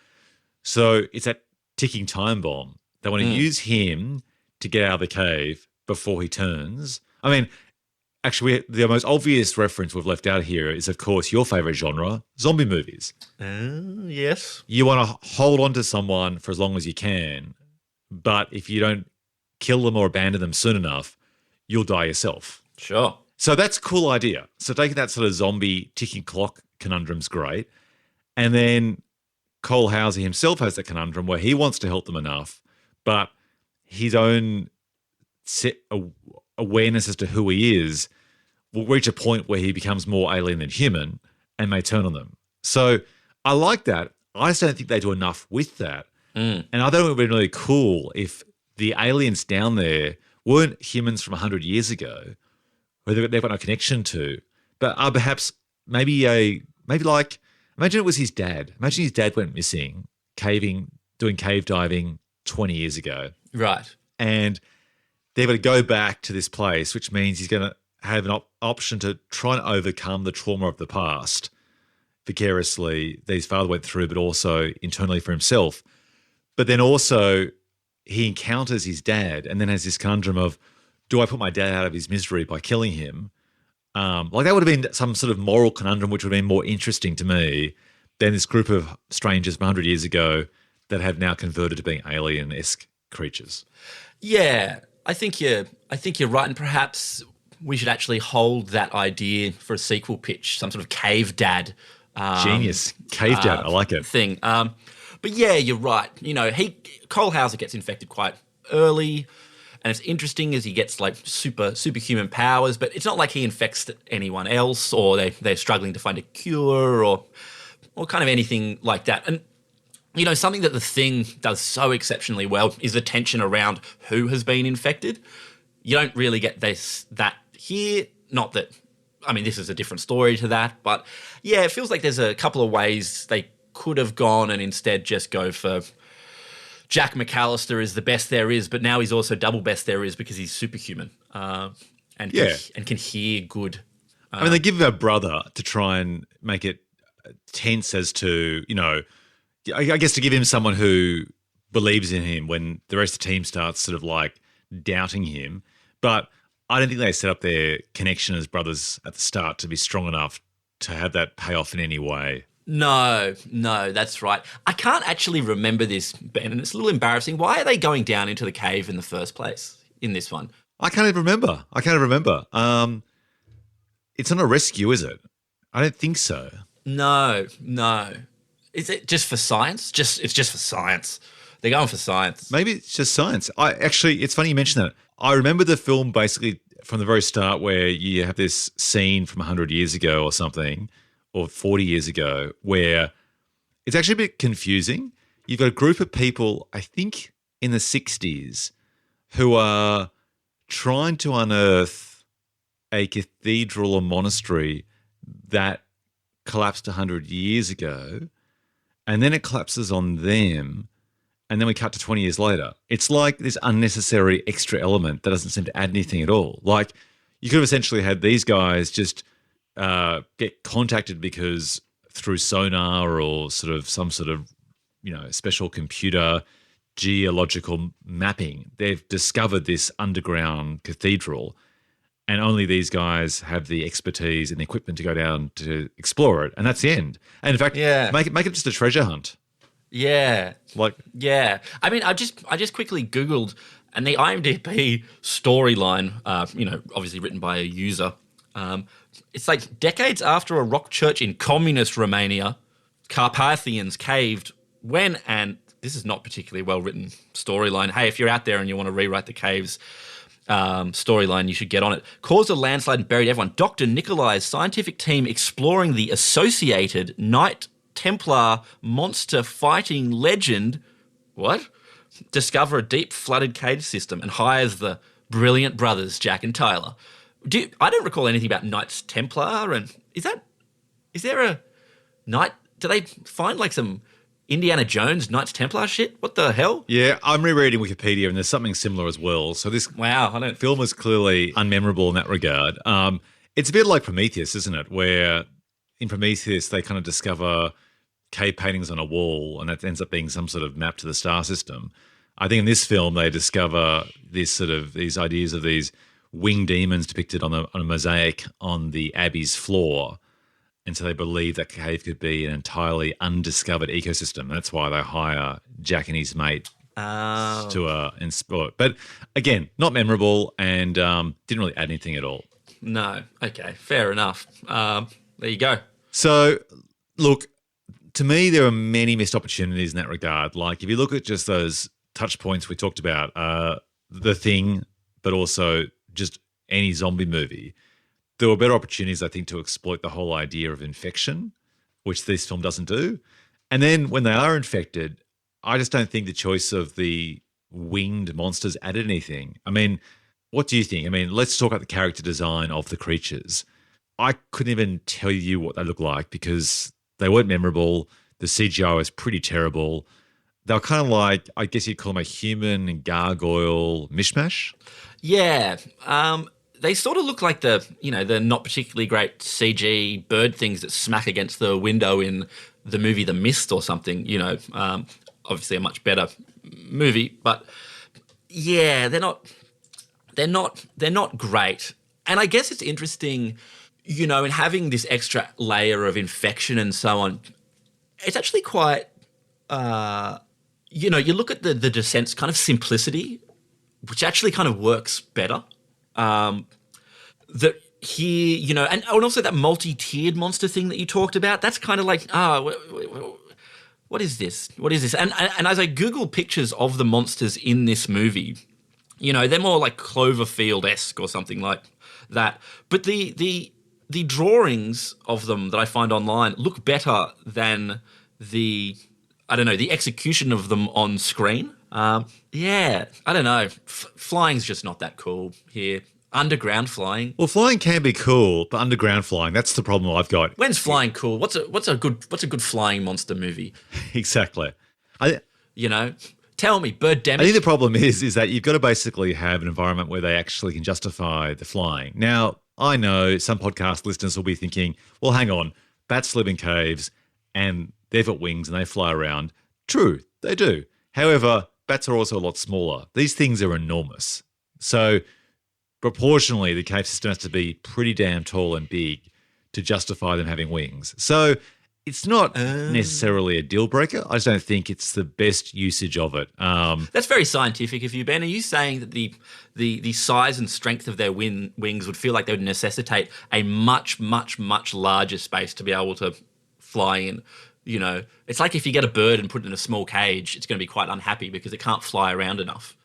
A: So it's that ticking time bomb. They want to use him to get out of the cave before he turns. I mean, actually, the most obvious reference we've left out here is, of course, your favorite genre, zombie movies.
B: Yes.
A: You want to hold on to someone for as long as you can, but if you don't kill them or abandon them soon enough, you'll die yourself.
B: Sure.
A: So that's a cool idea. So taking that sort of zombie ticking clock conundrum's great. And then Cole Hauser himself has that conundrum where he wants to help them enough, but his own awareness as to who he is will reach a point where he becomes more alien than human and may turn on them. So I like that. I just don't think they do enough with that. And I thought it would be really cool if the aliens down there weren't humans from 100 years ago, who they've got no connection to, but are perhaps imagine it was his dad. Imagine his dad went missing, doing cave diving 20 years ago.
B: Right.
A: And they've got to go back to this place, which means he's going to have an option to try and overcome the trauma of the past vicariously that his father went through, but also internally for himself. But then also he encounters his dad and then has this conundrum of, do I put my dad out of his misery by killing him? Like that would have been some sort of moral conundrum which would have been more interesting to me than this group of strangers from 100 years ago that have now converted to being alien-esque creatures.
B: Yeah, I think you're right, and perhaps we should actually hold that idea for a sequel pitch, some sort of cave dad.
A: Genius. Cave dad, I like it.
B: Thing. But yeah, you're right. Cole Hauser gets infected quite early. And it's interesting as he gets like superhuman powers, but it's not like he infects anyone else or they're struggling to find a cure or kind of anything like that. And something that The Thing does so exceptionally well is the tension around who has been infected. You don't really get that here. Not that, this is a different story to that, but yeah, it feels like there's a couple of ways they could have gone and instead just go for Jack McAllister is the best there is, but now he's also double best there is because he's superhuman and can hear good.
A: They give him a brother to try and make it tense as to, I guess to give him someone who believes in him when the rest of the team starts sort of like doubting him. But I don't think they set up their connection as brothers at the start to be strong enough to have that pay off in any way.
B: No, that's right. I can't actually remember this, Ben, and it's a little embarrassing. Why are they going down into the cave in the first place in this one?
A: I can't even remember. It's not a rescue, is it? I don't think so.
B: No. Is it just for science? It's just for science. They're going for science.
A: Maybe it's just science. It's funny you mention that. I remember the film basically from the very start where you have this scene from 100 years ago or something, or 40 years ago, where it's actually a bit confusing. You've got a group of people, I think in the 60s, who are trying to unearth a cathedral or monastery that collapsed 100 years ago, and then it collapses on them, and then we cut to 20 years later. It's like this unnecessary extra element that doesn't seem to add anything at all. Like, you could have essentially had these guys just get contacted because through sonar or some sort of special computer geological mapping, they've discovered this underground cathedral, and only these guys have the expertise and the equipment to go down to explore it, and that's the end. And in fact, make it just a treasure hunt.
B: Yeah.
A: Yeah.
B: I just quickly Googled, and the IMDb storyline, obviously written by a user, it's like decades after a rock church in communist Romania, Carpathians caved when, and this is not particularly well written storyline. Hey, if you're out there and you want to rewrite the caves storyline, you should get on it. Caused a landslide and buried everyone. Dr. Nikolai's scientific team exploring the associated Knight Templar monster fighting legend, discover a deep flooded cave system and hires the brilliant brothers Jack and Tyler. I don't recall anything about Knights Templar, and is there a Knight? Do they find like some Indiana Jones Knights Templar shit? What the hell?
A: Yeah, I'm rereading Wikipedia, and there's something similar as well. So this film is clearly unmemorable in that regard. It's a bit like Prometheus, isn't it? Where in Prometheus they kind of discover cave paintings on a wall, and that ends up being some sort of map to the star system. I think in this film they discover these ideas of these winged demons depicted on a mosaic on the Abbey's floor, and so they believe that cave could be an entirely undiscovered ecosystem. That's why they hire Jack and his mate to explore it. But again, not memorable and didn't really add anything at all.
B: No. Okay, fair enough. There you go.
A: So, look, to me, there are many missed opportunities in that regard. Like, if you look at just those touch points we talked about, The Thing, but also just any zombie movie, there were better opportunities, I think, to exploit the whole idea of infection, which this film doesn't do. And then when they are infected, I just don't think the choice of the winged monsters added anything. What do you think? Let's talk about the character design of the creatures. I couldn't even tell you what they look like because they weren't memorable. The CGI was pretty terrible. They were kind of like, I guess you'd call them a human gargoyle mishmash.
B: Yeah. They sort of look like the not particularly great CG bird things that smack against the window in the movie The Mist or something, obviously a much better movie, but yeah, they're not great. And I guess it's interesting, in having this extra layer of infection and so on. It's actually quite, you look at the Descent's kind of simplicity, which actually kind of works better. That here, and also that multi-tiered monster thing that you talked about, that's kind of like, what is this? What is this? And as I Google pictures of the monsters in this movie, they're more like Cloverfield-esque or something like that. But the drawings of them that I find online look better than the I don't know, the execution of them on screen. Yeah, I don't know. Flying's just not that cool here. Underground flying.
A: Well, flying can be cool, but underground flying, that's the problem I've got.
B: When's flying cool? What's a good flying monster movie?
A: Exactly.
B: You know, tell me, Birdemic.
A: I think the problem is that you've got to basically have an environment where they actually can justify the flying. Now, I know some podcast listeners will be thinking, well, hang on, bats live in caves and they've got wings and they fly around. True, they do. However, bats are also a lot smaller. These things are enormous. So proportionally, the cave system has to be pretty damn tall and big to justify them having wings. So it's not necessarily a deal breaker. I just don't think it's the best usage of it.
B: That's very scientific of you, Ben. Are you saying that the size and strength of their wings would feel like they would necessitate a much, much, much larger space to be able to fly in? You know, it's like if you get a bird and put it in a small cage, it's going to be quite unhappy because it can't fly around enough.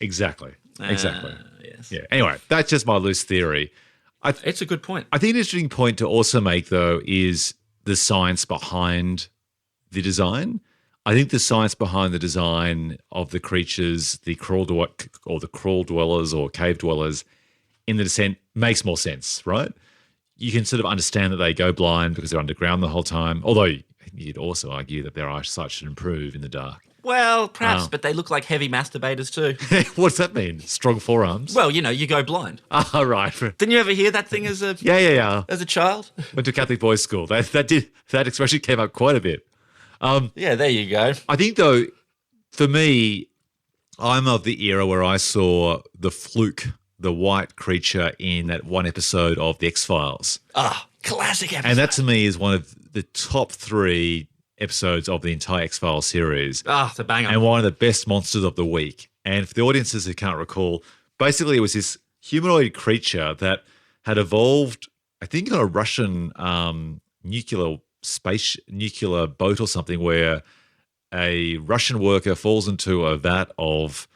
A: Exactly.
B: Yes.
A: Yeah. Anyway, that's just my loose theory.
B: It's a good point.
A: I think an interesting point to also make, though, is the science behind the design. I think the science behind the design of the creatures, the crawl dwellers or cave dwellers in The Descent makes more sense, right? You can sort of understand that they go blind because they're underground the whole time, although you'd also argue that their eyesight should improve in the dark.
B: Well, perhaps, but they look like heavy masturbators too.
A: What does that mean? Strong forearms?
B: Well, you know, you go blind.
A: Oh, right.
B: Didn't you ever hear that thing as a
A: Yeah.
B: as a child?
A: Went to Catholic boys' school. That expression came up quite a bit.
B: Yeah, there you go.
A: I think, though, for me, I'm of the era where I saw the fluke, the white creature in that one episode of The X-Files.
B: Classic episode.
A: And that, to me, is one of the top 3 episodes of the entire X-Files series.
B: It's a banger.
A: And one of the best monsters of the week. And for the audiences who can't recall, basically it was this humanoid creature that had evolved, I think, on a Russian nuclear boat or something, where a Russian worker falls into a vat of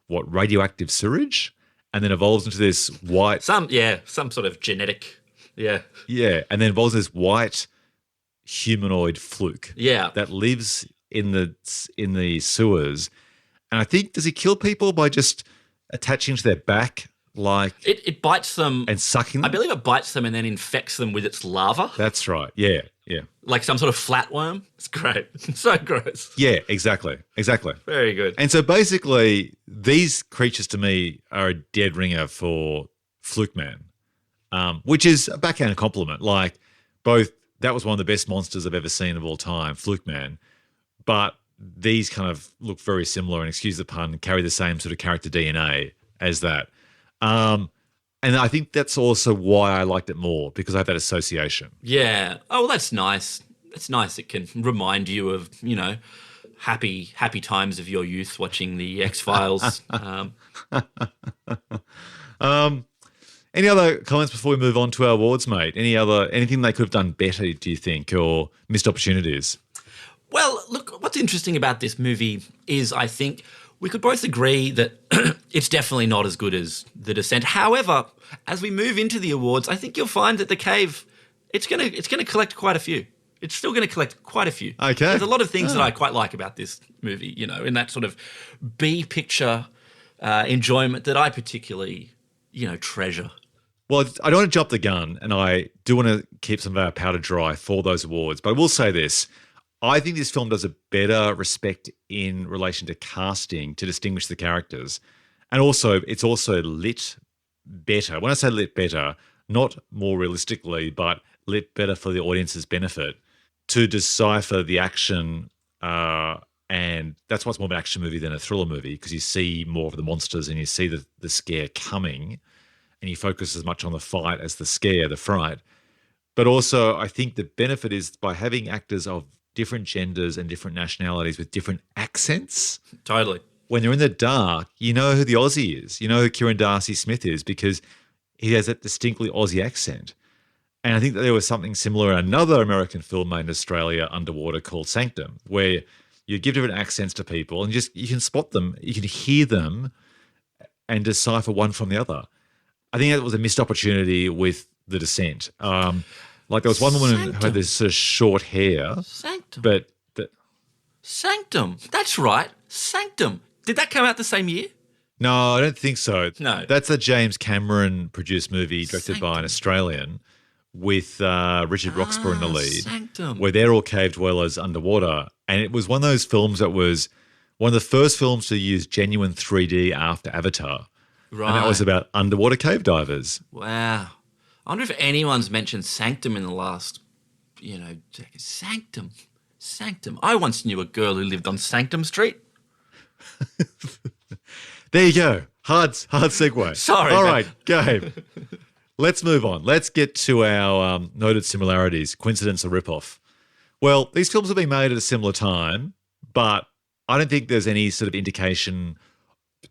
A: radioactive sewage, and then evolves into this white...
B: Some sort of genetic... Yeah.
A: Yeah, and then evolves this white humanoid fluke.
B: Yeah.
A: That lives in the sewers. And I think, does he kill people by just attaching to their back, like...
B: It bites them...
A: And sucking them?
B: I believe it bites them and then infects them with its larva.
A: That's right, yeah.
B: Like some sort of flatworm. It's great. It's so gross.
A: Yeah, exactly.
B: Very good.
A: And so basically, these creatures to me are a dead ringer for Fluke Man, which is a backhand compliment. Like, both, that was one of the best monsters I've ever seen of all time, Fluke Man. But these kind of look very similar, and excuse the pun, carry the same sort of character DNA as that. And I think that's also why I liked it more, because I have that association.
B: Yeah. Oh, well, that's nice. It's nice. It can remind you of, you know, happy times of your youth watching the X-Files.
A: Any other comments before we move on to our awards, mate? Anything they could have done better, do you think, or missed opportunities?
B: Well, look, what's interesting about this movie is I think we could both agree that it's definitely not as good as The Descent. However, as we move into the awards, I think you'll find that The Cave, it's gonna collect quite a few. It's still going to collect quite a few.
A: Okay.
B: There's a lot of things that I quite like about this movie, you know, in that sort of B-picture enjoyment that I particularly, you know, treasure.
A: Well, I don't want to jump the gun, and I do want to keep some of our powder dry for those awards. But I will say this. I think this film does a better respect in relation to casting to distinguish the characters. And also, it's also lit better. When I say lit better, not more realistically, but lit better for the audience's benefit to decipher the action. And that's why it's more of an action movie than a thriller movie, because you see more of the monsters and you see the scare coming, and you focus as much on the fight as the scare, the fright. But also, I think the benefit is by having actors of different genders and different nationalities with different accents.
B: Totally.
A: When they're in the dark, you know who the Aussie is. You know who Kieran Darcy Smith is, because he has that distinctly Aussie accent. And I think that there was something similar in another American film made in Australia, Underwater, called Sanctum, where you give different accents to people and you can spot them, you can hear them and decipher one from the other. I think that was a missed opportunity with The Descent. Like there was one woman who had this sort of short hair.
B: Sanctum.
A: But
B: Sanctum. That's right. Sanctum. Did that come out the same year?
A: No, I don't think so.
B: No.
A: That's a James Cameron produced movie directed by an Australian with Richard Roxburgh in the lead,
B: Sanctum.
A: where they're all cave dwellers underwater. And it was one of those films that was one of the first films to use genuine 3D after Avatar.
B: Right.
A: And that was about underwater cave divers.
B: Wow. I wonder if anyone's mentioned Sanctum in the last, decade. Sanctum. Sanctum. I once knew a girl who lived on Sanctum Street.
A: There you go. Hard segue.
B: Sorry.
A: All right, Gabe. Let's move on. Let's get to our noted similarities, coincidence or ripoff. Well, these films have been made at a similar time, but I don't think there's any sort of indication,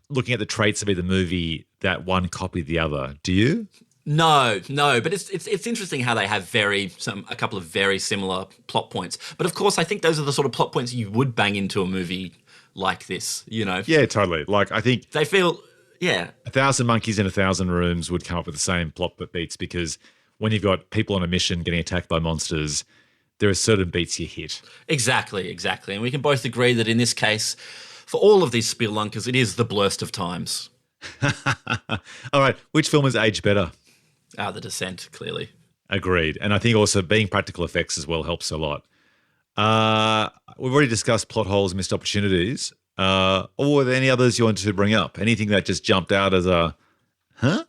A: looking at the traits of either movie, that one copied the other. Do you?
B: No, but it's interesting how they have a couple of very similar plot points. But of course, I think those are the sort of plot points you would bang into a movie like this,
A: Yeah, totally. Like, I think
B: they feel, yeah.
A: 1,000 Monkeys in 1,000 Rooms would come up with the same plot beats, because when you've got people on a mission getting attacked by monsters, there are certain beats you hit.
B: Exactly. And we can both agree that in this case, for all of these spelunkers, it is the blurst of times.
A: All right, which film has aged better?
B: The Descent, clearly.
A: Agreed. And I think also being practical effects as well helps a lot. We've already discussed plot holes, missed opportunities. Or were there any others you wanted to bring up? Anything that just jumped out as a, huh?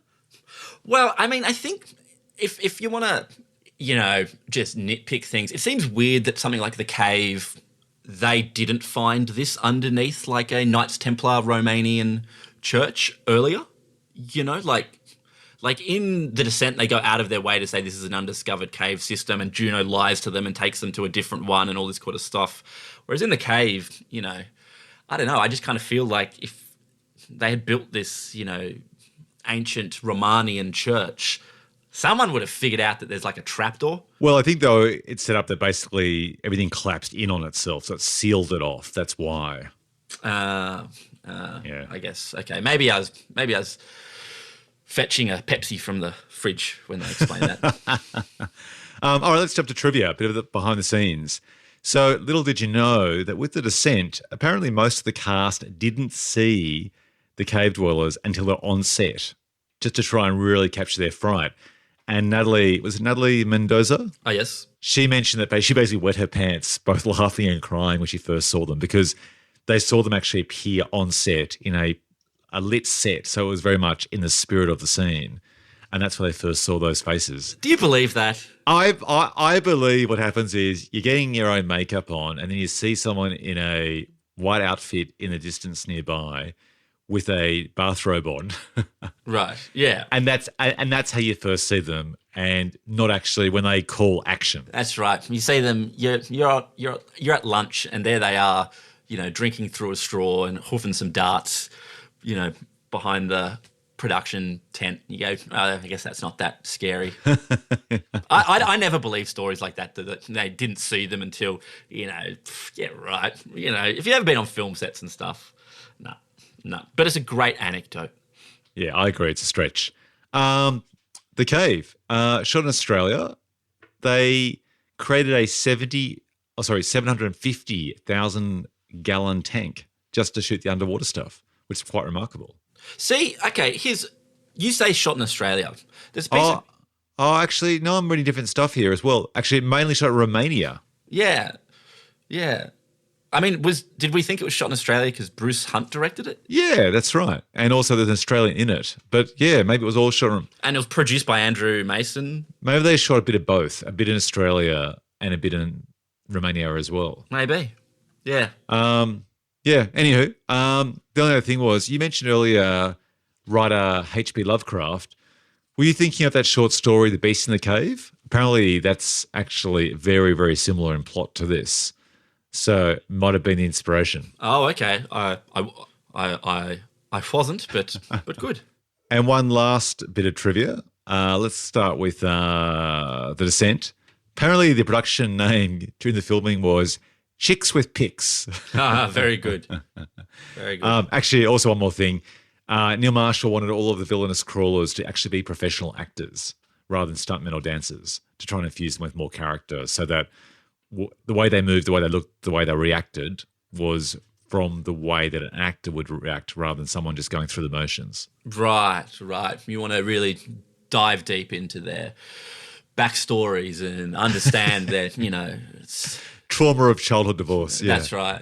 B: Well, I mean, I think if you want to, just nitpick things, it seems weird that something like The Cave, they didn't find this underneath like a Knights Templar Romanian church earlier. Like in The Descent, they go out of their way to say this is an undiscovered cave system, and Juno lies to them and takes them to a different one and all this kind of stuff. Whereas in The Cave, I don't know, I just kind of feel like if they had built this, ancient Romanian church, someone would have figured out that there's like a trapdoor.
A: Well, I think, though, it's set up that basically everything collapsed in on itself, so it sealed it off. That's why.
B: Yeah. I guess. Okay, maybe I was fetching a Pepsi from the fridge when they explained that.
A: All right, let's jump to trivia, a bit of the behind the scenes. So little did you know that with The Descent, apparently most of the cast didn't see the cave dwellers until they're on set, just to try and really capture their fright. And Natalie Mendoza?
B: Oh, yes.
A: She mentioned that she basically wet her pants, both laughing and crying when she first saw them, because they saw them actually appear on set in a lit set. So it was very much in the spirit of the scene. And that's where they first saw those faces.
B: Do you believe that?
A: I believe what happens is you're getting your own makeup on, and then you see someone in a white outfit in the distance nearby with a bathrobe on.
B: Right. Yeah.
A: And that's how you first see them, and not actually when they call action.
B: That's right. You see them. You're at lunch, and there they are. Drinking through a straw and hoofing some darts. Behind the production tent. You go, oh, I guess that's not that scary. I never believe stories like that they didn't see them until, yeah, right. If you've ever been on film sets and stuff, no. But it's a great anecdote.
A: Yeah, I agree. It's a stretch. The Cave, shot in Australia, they created a 750,000 gallon tank just to shoot the underwater stuff, which is quite remarkable.
B: See, okay, you say shot in Australia. There's a piece of...
A: actually, no, I'm reading different stuff here as well. Actually, mainly shot in Romania.
B: Yeah. I mean, did we think it was shot in Australia because Bruce Hunt directed it?
A: Yeah, that's right. And also there's an Australian in it. But yeah, maybe it was all shot
B: And it was produced by Andrew Mason?
A: Maybe they shot a bit of both, a bit in Australia and a bit in Romania as well.
B: Maybe. Yeah.
A: Yeah, anywho, the only other thing was, you mentioned earlier writer H.P. Lovecraft. Were you thinking of that short story, The Beast in the Cave? Apparently that's actually very, very similar in plot to this. So it might have been the inspiration.
B: Oh, okay. I wasn't, but good.
A: And one last bit of trivia. Let's start with The Descent. Apparently the production name during the filming was Chicks with Picks.
B: Very good. Very good.
A: Actually, also one more thing. Neil Marshall wanted all of the villainous crawlers to actually be professional actors rather than stuntmen or dancers, to try and infuse them with more character, so that the way they moved, the way they looked, the way they reacted was from the way that an actor would react rather than someone just going through the motions.
B: Right. You want to really dive deep into their backstories and understand that,
A: Trauma of childhood divorce. Yeah.
B: That's right.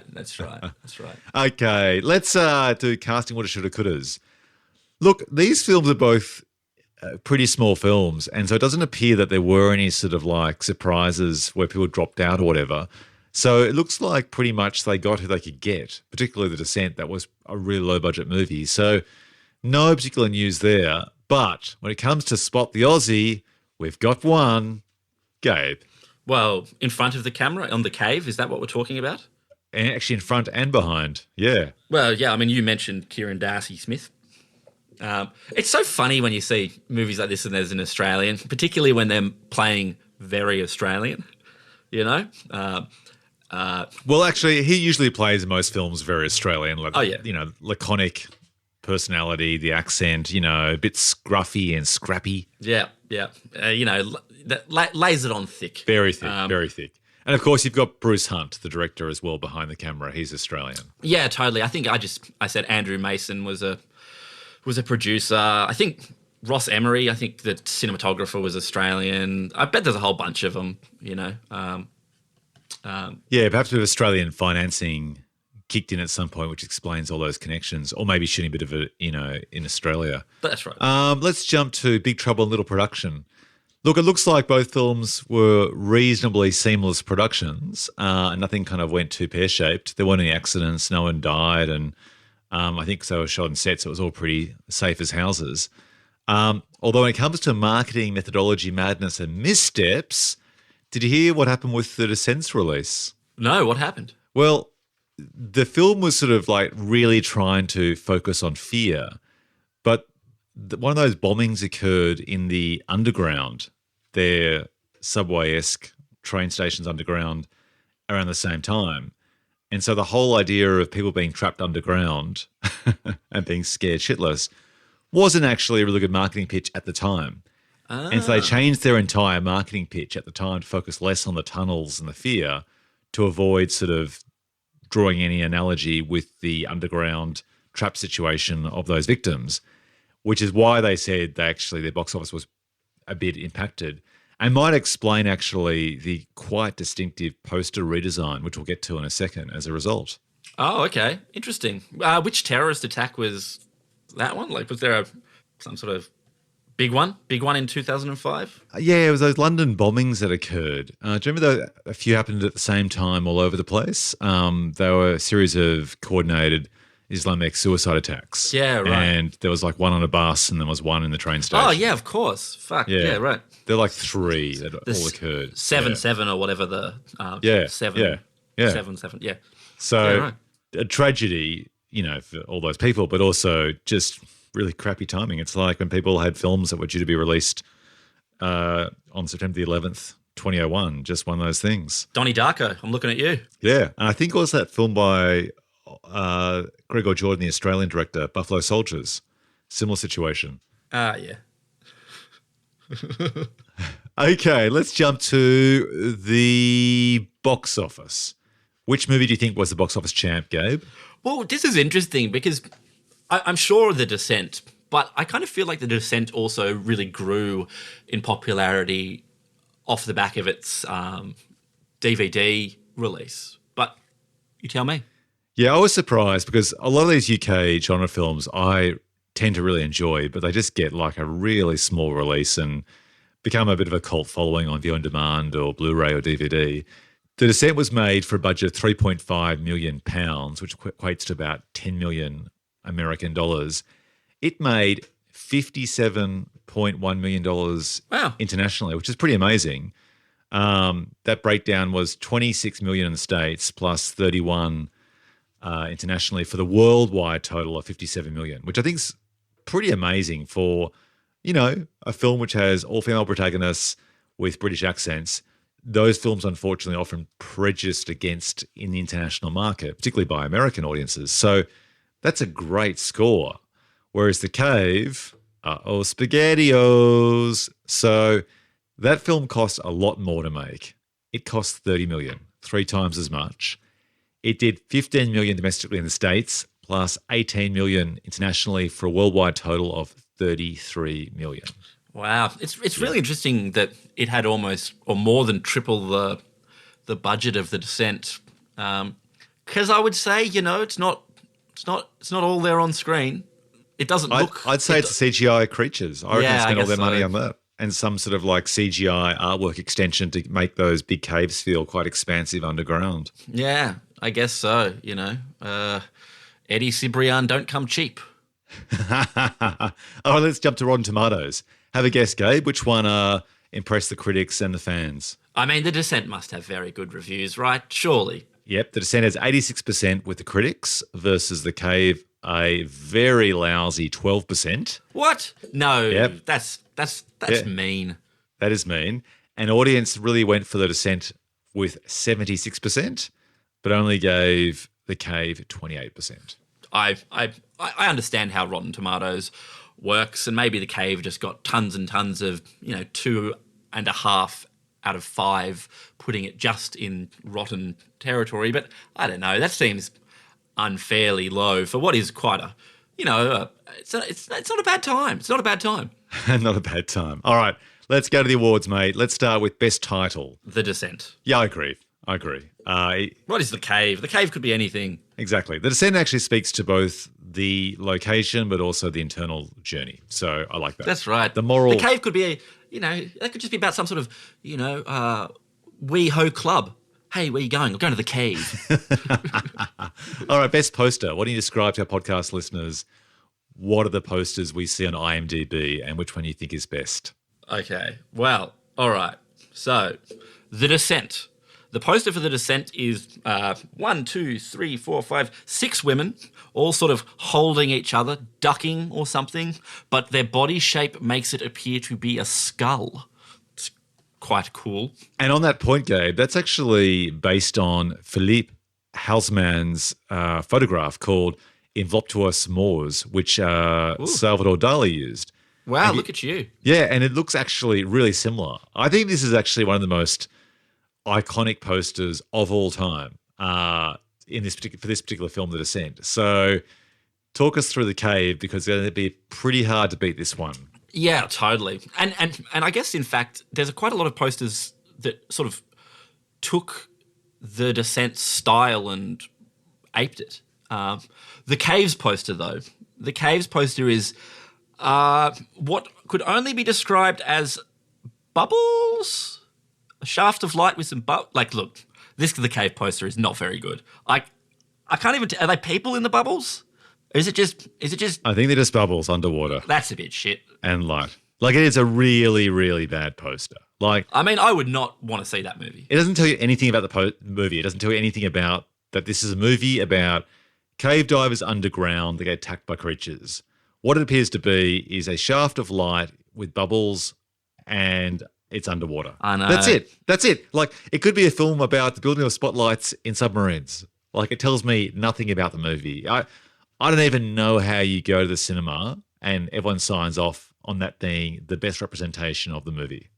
A: Okay, let's do casting what it shoulda couldas. Look, these films are both pretty small films, and so it doesn't appear that there were any sort of like surprises where people dropped out or whatever. So it looks like pretty much they got who they could get, particularly The Descent. That was a really low budget movie. So no particular news there. But when it comes to Spot the Aussie, we've got one. Gabe.
B: Well, in front of the camera on The Cave, is that what we're talking about?
A: And actually in front and behind. Yeah.
B: Well, yeah, I mean, you mentioned Kieran Darcy Smith. It's so funny when you see movies like this and there's an Australian, particularly when they're playing very Australian,
A: Well, actually, he usually plays in most films very Australian. Like,
B: Oh, yeah.
A: Laconic personality, the accent, a bit scruffy and scrappy.
B: Yeah. That lays it on thick.
A: Very thick, very thick. And of course, you've got Bruce Hunt, the director, as well behind the camera. He's Australian.
B: Yeah, totally. I think I said Andrew Mason was a producer. I think Ross Emery, I think the cinematographer, was Australian. I bet there's a whole bunch of them,
A: Yeah, perhaps a bit of Australian financing kicked in at some point, which explains all those connections, or maybe shooting a bit of it, in Australia.
B: That's right.
A: Let's jump to Big Trouble in Little Production. Look, it looks like both films were reasonably seamless productions. Nothing kind of went too pear-shaped. There weren't any accidents. No one died. And I think they were shot on sets. So it was all pretty safe as houses. Although when it comes to marketing, methodology, madness, and missteps, did you hear what happened with The Descent's release?
B: No, what happened?
A: Well, the film was sort of like really trying to focus on fear, but one of those bombings occurred in the underground, their subway-esque train stations underground around the same time. And so the whole idea of people being trapped underground and being scared shitless wasn't actually a really good marketing pitch at the time. And so they changed their entire marketing pitch at the time to focus less on the tunnels and the fear to avoid sort of drawing any analogy with the underground trap situation of those victims, which is why they said their box office was a bit impacted. And might explain actually the quite distinctive poster redesign, which we'll get to in a second as a result.
B: Oh, okay. Interesting. Which terrorist attack was that one? Like, was there some sort of big one in 2005?
A: Yeah, it was those London bombings that occurred. Do you remember a few happened at the same time all over the place? They were a series of coordinated Islamic suicide attacks.
B: Yeah, right.
A: And there was like one on a bus and there was one in the train station.
B: Oh, yeah, of course. Fuck, yeah right.
A: They're like three that all occurred.
B: 7-7 or whatever the... 7.
A: Yeah.
B: 7-7, yeah.
A: So
B: right.
A: a tragedy, for all those people, but also just really crappy timing. It's like when people had films that were due to be released on September the 11th, 2001, just one of those things.
B: Donnie Darko, I'm looking at you.
A: Yeah, and I think it was that film by Gregor Jordan, the Australian director, Buffalo Soldiers. Similar situation.
B: Yeah.
A: Okay, let's jump to the box office. Which movie do you think was the box office champ, Gabe?
B: Well, this is interesting because I'm sure The Descent, but I kind of feel like The Descent also really grew in popularity off the back of its DVD release. But you tell me.
A: Yeah, I was surprised because a lot of these UK genre films I tend to really enjoy, but they just get like a really small release and become a bit of a cult following on View on Demand or Blu-ray or DVD. The Descent was made for a budget of £3.5 million, which equates to about 10 million American dollars. It made $57.1 million internationally, which is pretty amazing. That breakdown was 26 million in the States plus 31 internationally for the worldwide total of 57 million, which I think is pretty amazing for, a film which has all female protagonists with British accents. Those films, unfortunately, are often prejudiced against in the international market, particularly by American audiences. So that's a great score. Whereas The Cave, SpaghettiOs. So that film cost a lot more to make. It cost 30 million, 3 times as much. It did 15 million domestically in the States, plus 18 million internationally for a worldwide total of 33 million.
B: Wow, it's really interesting that it had almost or more than triple the budget of The Descent. Because I would say, it's not all there on screen. It doesn't look.
A: I'd say it's CGI creatures. I reckon they spent all their money
B: so.
A: on that. And some sort of like CGI artwork extension to make those big caves feel quite expansive underground.
B: Yeah, I guess so. Eddie Cibrian don't come cheap.
A: All right, let's jump to Rotten Tomatoes. Have a guess, Gabe. Which one impressed the critics and the fans?
B: I mean, The Descent must have very good reviews, right? Surely.
A: Yep, The Descent has 86% with the critics versus The Cave, a very lousy 12%.
B: What? No,
A: Yep.
B: that's mean.
A: That is mean. And audience really went for The Descent with 76%, but only gave The Cave 28%.
B: I understand how Rotten Tomatoes works, and maybe The Cave just got tons and tons of 2.5 out of 5, putting it just in rotten territory. But I don't know. That seems unfairly low for what is quite a, it's not a bad time. It's not a bad time.
A: Not a bad time. All right, let's go to the awards, mate. Let's start with Best Title.
B: The Descent.
A: Yeah, I agree.
B: What is The Cave? The Cave could be anything.
A: Exactly. The Descent actually speaks to both the location but also the internal journey. So I like that.
B: That's right.
A: The moral.
B: The Cave could be that could just be about some sort of, wee-ho club. Hey, where you going? We're going to the cave.
A: All right, Best Poster. Why don't you describe to our podcast listeners what are the posters we see on IMDb and which one you think is best?
B: Okay. Well, all right. So, The Descent. The poster for The Descent is 1, 2, 3, 4, 5, 6 women, all sort of holding each other, ducking or something, but their body shape makes it appear to be a skull. It's quite cool.
A: And on that point, Gabe, that's actually based on Philippe Hausmann's photograph called Envoluptuous Moors, which Salvador Dali used.
B: Wow, look at you.
A: Yeah, and it looks actually really similar. I think this is actually one of the most iconic posters of all time for this particular film, The Descent. So talk us through The Cave, because it's going to be pretty hard to beat this one.
B: Yeah, totally. And I guess, in fact, there's quite a lot of posters that sort of took The Descent style and aped it. The Cave's poster, though. The Cave's poster is what could only be described as bubbles? A shaft of light with some look, The Cave poster is not very good. I can't even are they people in the bubbles? Or is it just
A: I think they're just bubbles underwater.
B: That's a bit shit.
A: And light. Like, it is a really, really bad poster. Like,
B: I mean, I would not want to see that movie.
A: It doesn't tell you anything about the movie. It doesn't tell you anything about that this is a movie about cave divers underground that get attacked by creatures. What it appears to be is a shaft of light with bubbles, and it's underwater.
B: I know.
A: That's it. Like, it could be a film about the building of spotlights in submarines. Like, it tells me nothing about the movie. I don't even know how you go to the cinema and everyone signs off on that being the best representation of the movie.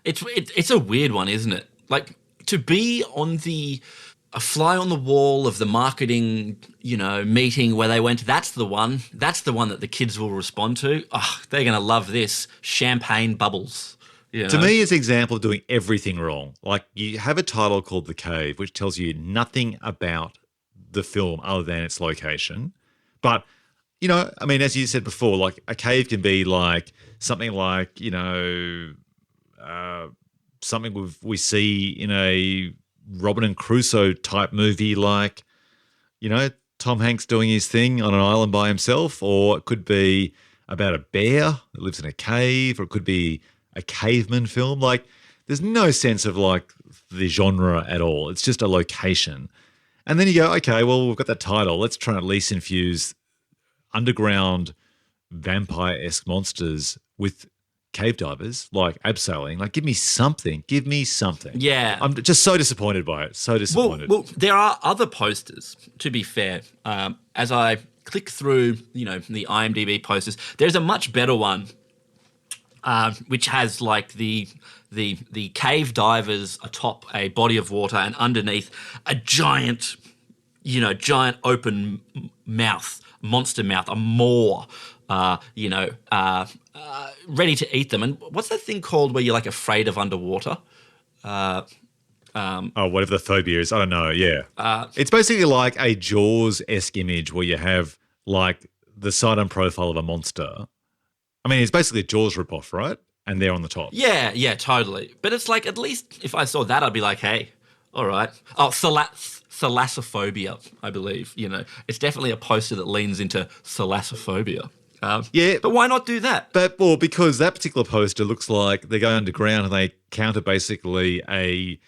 B: It's a weird one, isn't it? Like, to be on a fly on the wall of the marketing, meeting where they went, that's the one that the kids will respond to. Oh, they're going to love this. Champagne bubbles.
A: To me, it's an example of doing everything wrong. Like, you have a title called The Cave, which tells you nothing about the film other than its location. But, I mean, as you said before, like, a cave can be like something like, something we see in a Robinson Crusoe type movie, like, Tom Hanks doing his thing on an island by himself, or it could be about a bear that lives in a cave, or it could be a caveman film. Like, there's no sense of like the genre at all. It's just a location. And then you go, okay, well, we've got that title. Let's try and at least infuse underground vampire-esque monsters with cave divers, like abseiling. Like, give me something.
B: Yeah.
A: I'm just so disappointed by it. So disappointed.
B: Well, there are other posters, to be fair. As I click through, the IMDb posters, there's a much better one, which has like the cave divers atop a body of water and underneath a giant giant open mouth, monster mouth, a maw, ready to eat them. And what's that thing called where you're like afraid of underwater?
A: Whatever the phobia is. I don't know. Yeah. It's basically like a Jaws-esque image where you have like the side and profile of a monster. I mean, it's basically a Jaws ripoff, right? And they're on the top.
B: Yeah, totally. But it's like, at least if I saw that, I'd be like, hey, all right. Oh, thalassophobia, I believe. It's definitely a poster that leans into thalassophobia.
A: Yeah.
B: But why not do that?
A: Because that particular poster looks like they go underground and they counter basically a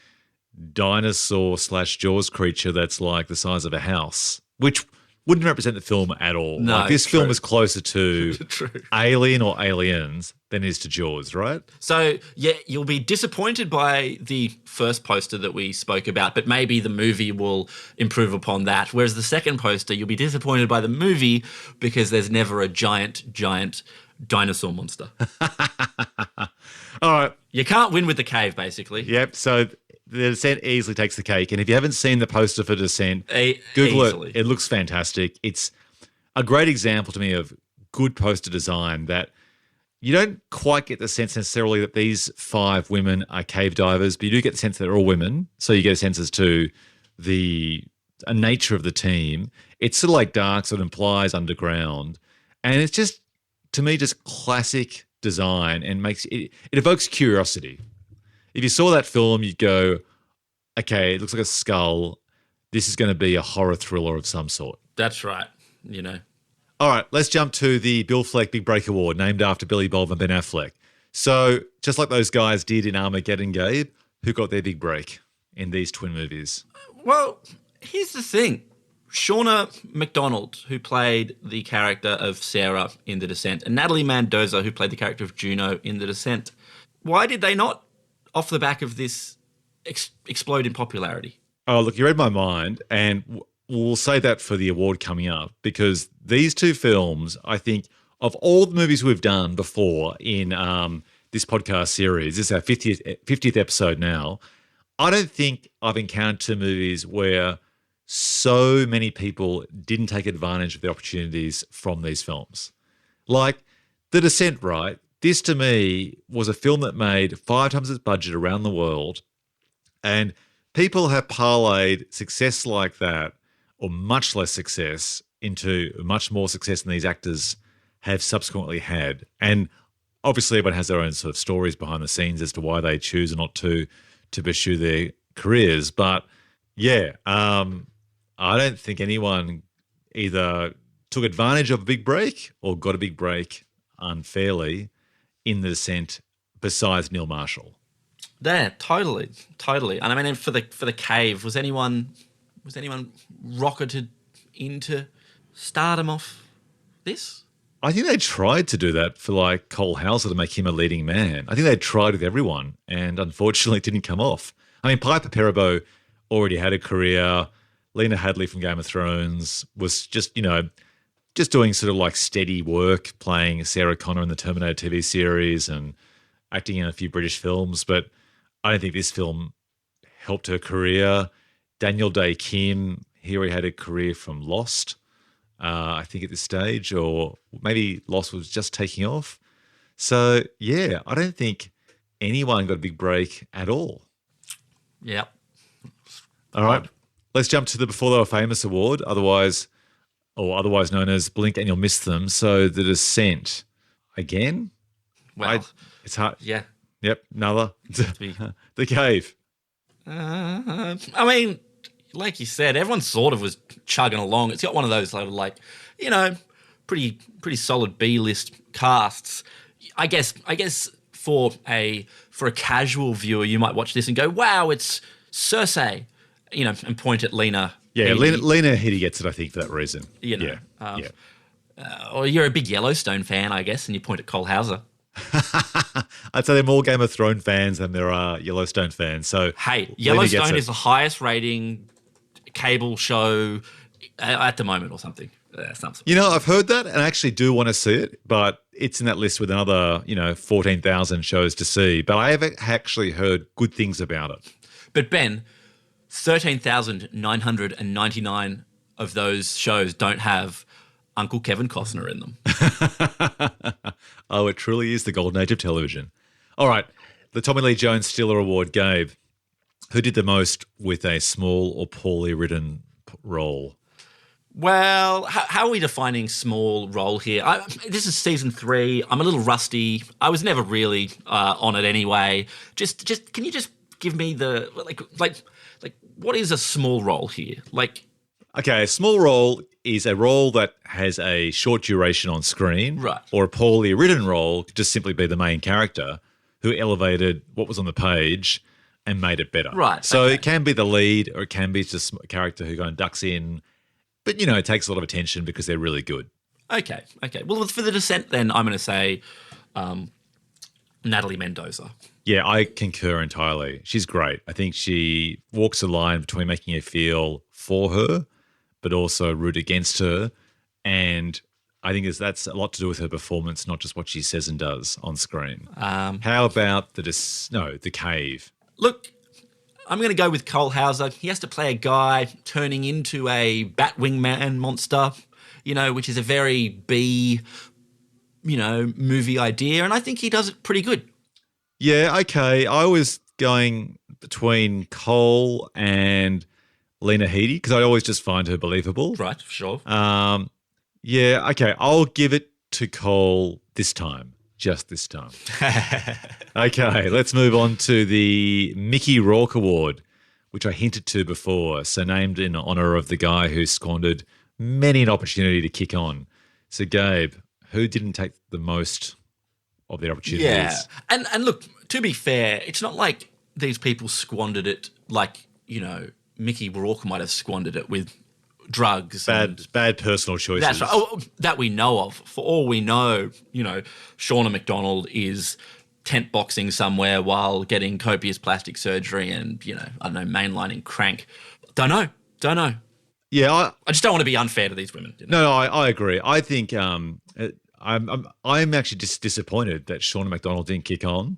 A: dinosaur/Jaws creature that's like the size of a house, which wouldn't represent the film at all.
B: No,
A: like, this
B: true.
A: film is closer to
B: True.
A: Alien or Aliens than it is to Jaws, right?
B: So, yeah, you'll be disappointed by the first poster that we spoke about, but maybe the movie will improve upon that. Whereas the second poster, you'll be disappointed by the movie because there's never a giant dinosaur monster.
A: All right.
B: You can't win with The Cave, basically.
A: Yep. So The Descent easily takes the cake. And if you haven't seen the poster for Descent, Google
B: easily.
A: it. It looks fantastic. It's a great example to me of good poster design that you don't quite get the sense necessarily that these 5 women are cave divers, but you do get the sense that they're all women. So you get a sense as to the nature of the team. It's sort of like dark, so it implies underground. And it's just, to me, just classic design and it evokes curiosity. If you saw that film, you'd go, okay, it looks like a skull. This is going to be a horror thriller of some sort.
B: That's right,
A: All right, let's jump to the Bill Fleck Big Break Award, named after Billy Bob and Ben Affleck. So, just like those guys did in Armageddon, Gabe, who got their big break in these twin movies?
B: Well, here's the thing. Shauna McDonald, who played the character of Sarah in The Descent, and Natalie Mendoza, who played the character of Juno in The Descent. Why did they not, off the back of this, explode in popularity?
A: Oh, look, you read my mind, and we'll say that for the award coming up, because these two films, I think, of all the movies we've done before in this podcast series, this is our 50th episode now, I don't think I've encountered 2 movies where so many people didn't take advantage of the opportunities from these films. Like The Descent, right? This, to me, was a film that made 5 times its budget around the world, and people have parlayed success like that, or much less success, into much more success than these actors have subsequently had. And obviously everyone has their own sort of stories behind the scenes as to why they choose not to pursue their careers. But yeah, I don't think anyone either took advantage of a big break or got a big break unfairly in The Descent besides Neil Marshall.
B: Yeah, totally. And I mean, for the Cave, was anyone rocketed into stardom off this?
A: I think they tried to do that for like Cole Hauser to make him a leading man. I think they tried with everyone, and unfortunately it didn't come off. I mean, Piper Perabo already had a career. Lena Headey from Game of Thrones was just doing sort of like steady work, playing Sarah Connor in the Terminator TV series and acting in a few British films. But I don't think this film helped her career. Daniel Day-Kim, here he had a career from Lost, I think at this stage, or maybe Lost was just taking off. So, yeah, I don't think anyone got a big break at all.
B: Yep.
A: All right. Let's jump to the Before They Were Famous award, otherwise known as Blink and You'll Miss Them. So The Descent. Again?
B: Well,
A: it's hard.
B: Yeah.
A: Yep, another. The Cave.
B: I mean, like you said, everyone sort of was chugging along. It's got one of those like, pretty solid B-list casts. I guess for a casual viewer, you might watch this and go, "Wow, it's Cersei," and point at Lena.
A: Yeah,
B: Headey.
A: Lena Headey gets it, I think, for that reason.
B: Or you're a big Yellowstone fan, I guess, and you point at Cole Hauser.
A: I'd say there are more Game of Thrones fans than there are Yellowstone fans. So
B: hey, Yellowstone is the highest rating cable show at the moment, or something.
A: I've heard that, and I actually do want to see it, but it's in that list with another 14,000 shows to see. But I have actually heard good things about it.
B: But Ben, 13,999 of those shows don't have Uncle Kevin Costner in them.
A: Oh, it truly is the golden age of television. All right, the Tommy Lee Jones Stiller Award, Gabe. Who did the most with a small or poorly written role?
B: Well, how are we defining small role here? This is season 3. I'm a little rusty. I was never really on it anyway. Just can you just give me the like what is a small role here? Like,
A: okay, a small role is a role that has a short duration on screen,
B: right?
A: Or a poorly written role could just simply be the main character who elevated what was on the page and made it better,
B: right?
A: So
B: okay.
A: It can be the lead, or it can be just a character who kind of ducks in. But, it takes a lot of attention because they're really good.
B: Okay. Well, for The Descent, then, I'm going to say Natalie Mendoza.
A: Yeah, I concur entirely. She's great. I think she walks a line between making you feel for her, but also root against her. And I think that's a lot to do with her performance, not just what she says and does on screen. How about The Cave?
B: Look, I'm going to go with Cole Hauser. He has to play a guy turning into a Batwing Man monster, which is a very B, movie idea. And I think he does it pretty good.
A: Yeah, okay. I was going between Cole and Lena Headey because I always just find her believable.
B: Right, sure.
A: Yeah, okay. I'll give it to Cole this time. Just this time. Okay, let's move on to the Mickey Rourke Award, which I hinted to before. So named in honor of the guy who squandered many an opportunity to kick on. So Gabe, who didn't take the most of their opportunities?
B: Yeah, and look, to be fair, it's not like these people squandered it like, Mickey Rourke might have squandered it with drugs.
A: Bad personal choices.
B: That's right. Oh, that we know of. For all we know, Shauna McDonald is tent boxing somewhere while getting copious plastic surgery and, I don't know, mainlining crank. Don't know.
A: Yeah.
B: I just don't want to be unfair to these women.
A: No, I agree. I think I'm actually just disappointed that Shauna McDonald didn't kick on.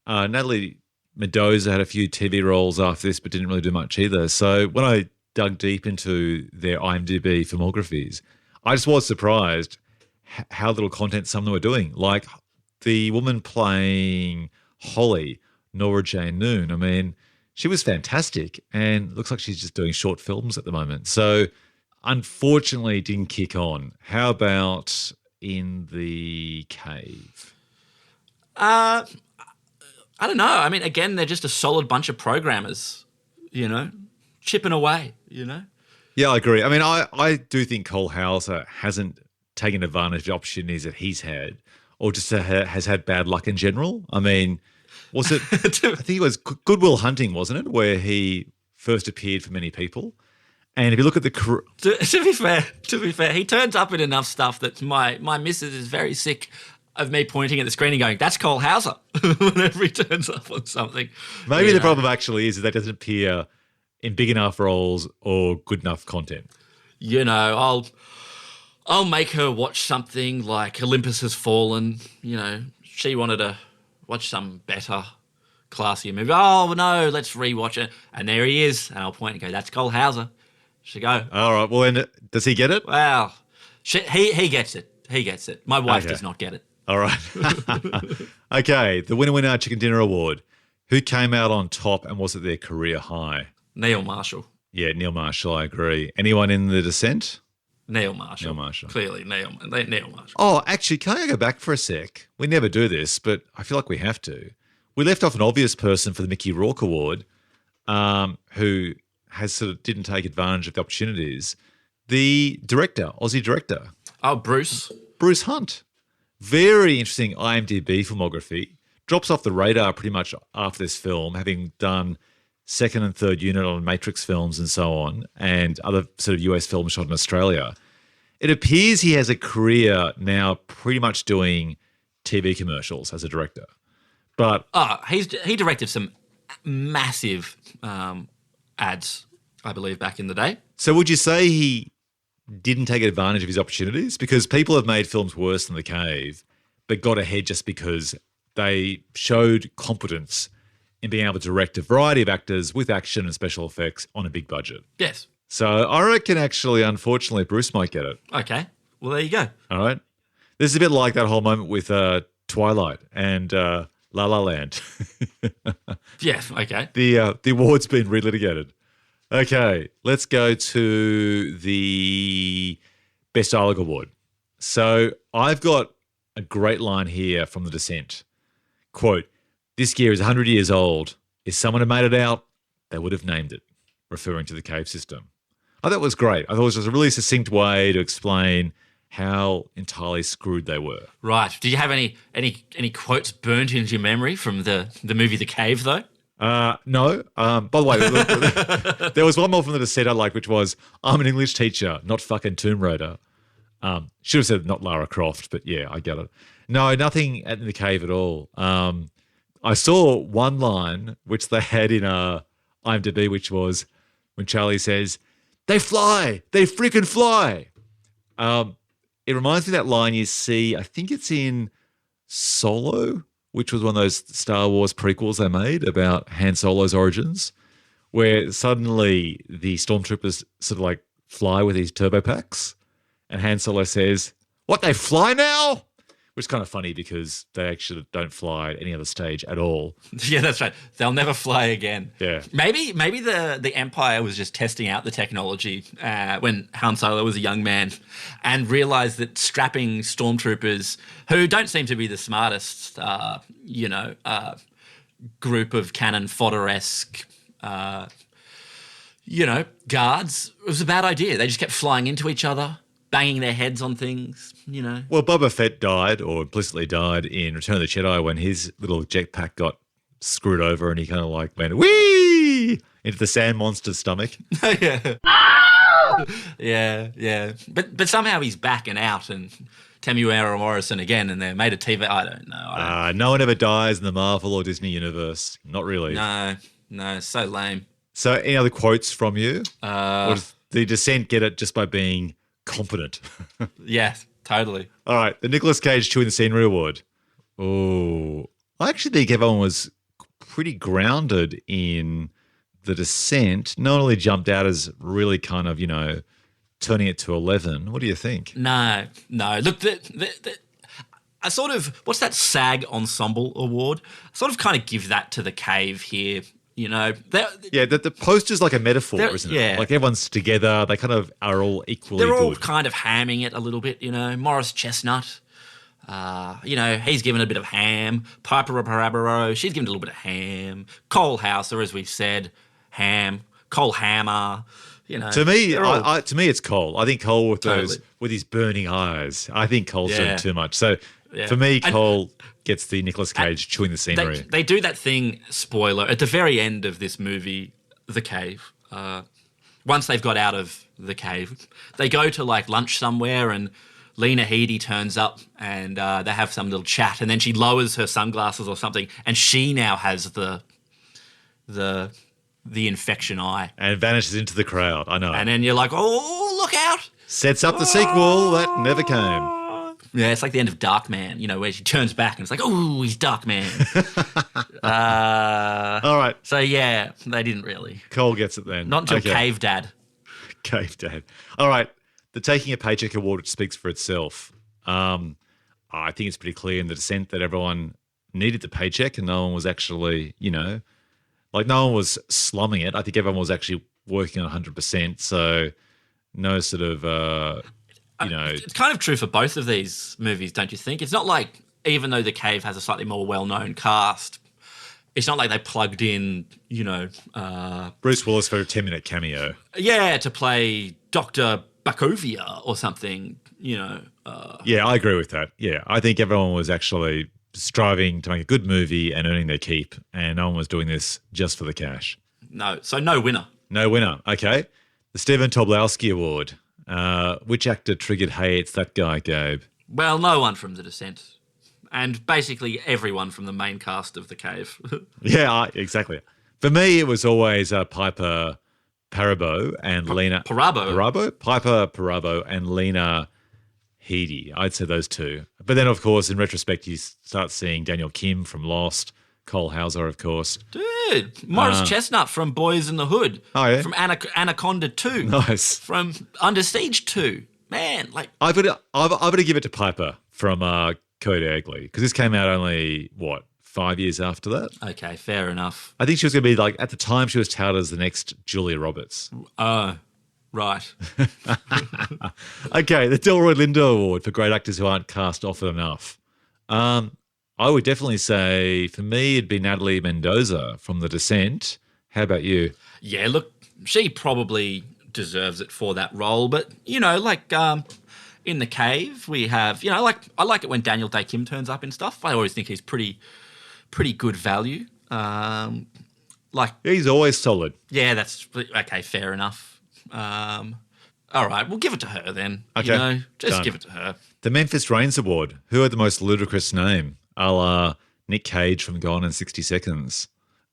A: Natalie Mendoza had a few TV roles after this but didn't really do much either. So when I dug deep into their IMDb filmographies, I just was surprised how little content some of them were doing. Like the woman playing Holly, Nora Jane Noon. I mean, she was fantastic and looks like she's just doing short films at the moment. So unfortunately didn't kick on. How about In the Cave?
B: I don't know. I mean, again, they're just a solid bunch of programmers, chipping away,
A: Yeah, I agree. I mean, I do think Cole Hauser hasn't taken advantage of the opportunities that he's had or just has had bad luck in general. I mean, was it, I think it was Goodwill Hunting, wasn't it, where he first appeared for many people? And if you look at the...
B: To be fair, he turns up in enough stuff that my missus is very sick of me pointing at the screen and going, that's Cole Hauser, whenever he turns up on something.
A: Maybe the problem actually is that doesn't appear in big enough roles or good enough content.
B: I'll make her watch something like Olympus Has Fallen. She wanted to watch some better, classier movie. Oh, no, let's rewatch it. And there he is. And I'll point and go, that's Cole Hauser. She go.
A: All right. Well, then, does he get it?
B: Well, he gets it. He gets it. My wife does not get it.
A: All right. Okay. The winner Chicken Dinner Award. Who came out on top and was it their career high?
B: Neil Marshall.
A: Yeah, Neil Marshall, I agree. Anyone in The Descent?
B: Neil Marshall.
A: Neil Marshall.
B: Clearly, Neil Marshall.
A: Oh, actually, can I go back for a sec? We never do this, but I feel like we have to. We left off an obvious person for the Mickey Rourke Award who didn't take advantage of the opportunities. The director, Aussie director.
B: Oh, Bruce
A: Hunt. Very interesting IMDb filmography. Drops off the radar pretty much after this film, having done second and third unit on Matrix films and so on, and other sort of US films shot in Australia. It appears he has a career now pretty much doing TV commercials as a director. But
B: he directed some massive ads, I believe, back in the day.
A: So would you say he didn't take advantage of his opportunities? Because people have made films worse than The Cave, but got ahead just because they showed competence in being able to direct a variety of actors with action and special effects on a big budget.
B: Yes.
A: So I reckon actually, unfortunately, Bruce might get it.
B: Okay. Well, there you go.
A: All right. This is a bit like that whole moment with Twilight and La La Land.
B: Yeah. Okay.
A: The award's been relitigated. Okay, let's go to the Best Dialogue Award. So I've got a great line here from The Descent. Quote, "This gear is 100 years old. If someone had made it out, they would have named it," referring to the cave system. I thought it was great. I thought it was just a really succinct way to explain how entirely screwed they were.
B: Right. Did you have any quotes burnt into your memory from the movie The Cave, though?
A: No. By the way, there was one more from The Descent I liked, which was, "I'm an English teacher, not fucking Tomb Raider." Should have said not Lara Croft, but yeah, I get it. No, nothing in the cave at all. I saw one line which they had in IMDb, which was when Charlie says, "They fly, they freaking fly." It reminds me of that line you see, I think it's in Solo, which was one of those Star Wars prequels they made about Han Solo's origins, where suddenly the stormtroopers sort of like fly with these turbo packs, and Han Solo says, "What, they fly now?" Which is kind of funny because they actually don't fly at any other stage at all.
B: Yeah, that's right. They'll never fly again.
A: Yeah.
B: Maybe the Empire was just testing out the technology when Han Solo was a young man and realised that strapping stormtroopers, who don't seem to be the smartest, group of cannon fodder-esque, guards, was a bad idea. They just kept flying into each other, banging their heads on things,
A: Well, Boba Fett died, or implicitly died, in Return of the Jedi when his little jetpack got screwed over and he kind of like went, whee, into the sand monster's stomach.
B: Yeah. But somehow he's back and out and Temuera Morrison again and they're made a TV. I don't know.
A: No one ever dies in the Marvel or Disney universe. Not really.
B: No, so lame.
A: So any other quotes from you? Or does the Descent get it just by being competent?
B: Yeah, totally.
A: All right, the Nicolas Cage Chewing the Scenery Award. Oh, I actually think everyone was pretty grounded in The Descent. No one really jumped out as really kind of, turning it to 11. What do you think?
B: No. Look, I sort of, what's that SAG Ensemble Award? I sort of kind of give that to The Cave here.
A: The poster's like a metaphor, isn't it?
B: Yeah.
A: Like everyone's together. They kind of are all equally
B: They're all
A: good.
B: kind of hamming it a little bit, Morris Chestnut, he's given a bit of ham. Piper Parabaro, she's given a little bit of ham. Cole Hauser, as we've said, ham. Cole Hammer,
A: To me, to me, it's Cole. I think Cole with
B: Totally.
A: with his burning eyes. I think Cole's doing
B: Yeah.
A: too much. So for me, Cole gets the Nicolas Cage Chewing the Scenery.
B: They do that thing, spoiler, at the very end of this movie, The Cave. Once they've got out of the cave, they go to like lunch somewhere and Lena Headey turns up and they have some little chat and then she lowers her sunglasses or something and she now has the infection eye.
A: And vanishes into the crowd. I know.
B: And then you're like, oh, look out.
A: Sets up the sequel that never came.
B: Yeah, it's like the end of Darkman, where she turns back and it's like, oh, he's Darkman.
A: All right.
B: So, yeah, they didn't really.
A: Cole gets it then.
B: Not until
A: Okay.
B: Cave Dad.
A: Cave Dad. All right. The Taking a Paycheck Award, which speaks for itself. I think it's pretty clear in The Descent that everyone needed the paycheck and no one was actually, no one was slumming it. I think everyone was actually working on 100%. So no sort of,
B: It's kind of true for both of these movies, don't you think? It's not like, even though The Cave has a slightly more well-known cast, it's not like they plugged in,
A: Bruce Willis for a 10-minute cameo.
B: Yeah, to play Dr. Bakovia or something,
A: Yeah, I agree with that. Yeah, I think everyone was actually striving to make a good movie and earning their keep, and no one was doing this just for the cash.
B: No, so no winner.
A: No winner. Okay. The Stephen Tobolowsky Award. Which actor triggered, hey, it's that guy, Gabe?
B: Well, no one from The Descent. And basically everyone from the main cast of The Cave.
A: Yeah, exactly. For me, it was always Piper Parabo and Lena...
B: Parabo?
A: Piper Parabo and Lena Headey. I'd say those two. But then, of course, in retrospect, you start seeing Daniel Kim from Lost, Cole Hauser, of course.
B: Dude, Morris Chestnut from Boys in the Hood.
A: Oh, yeah?
B: From Anaconda 2.
A: Nice.
B: From Under Siege 2. Man, like...
A: I've got to give it to Piper from Code Egley, because this came out only, 5 years after that?
B: Okay, fair enough.
A: I think she was going to be like, at the time, she was touted as the next Julia Roberts.
B: Oh, right.
A: Okay, the Delroy Lindo Award for great actors who aren't cast often enough. I would definitely say, for me, it'd be Natalie Mendoza from The Descent. How about you?
B: Yeah, look, she probably deserves it for that role, but, like in The Cave, we have, I like it when Daniel Day Kim turns up in stuff. I always think he's pretty good value.
A: He's always solid.
B: Yeah, that's okay. Fair enough. All right, we'll give it to her then.
A: Okay,
B: just
A: done.
B: give it to her.
A: The Memphis Reigns Award. Who had the most ludicrous name? A la Nick Cage from Gone in 60 Seconds.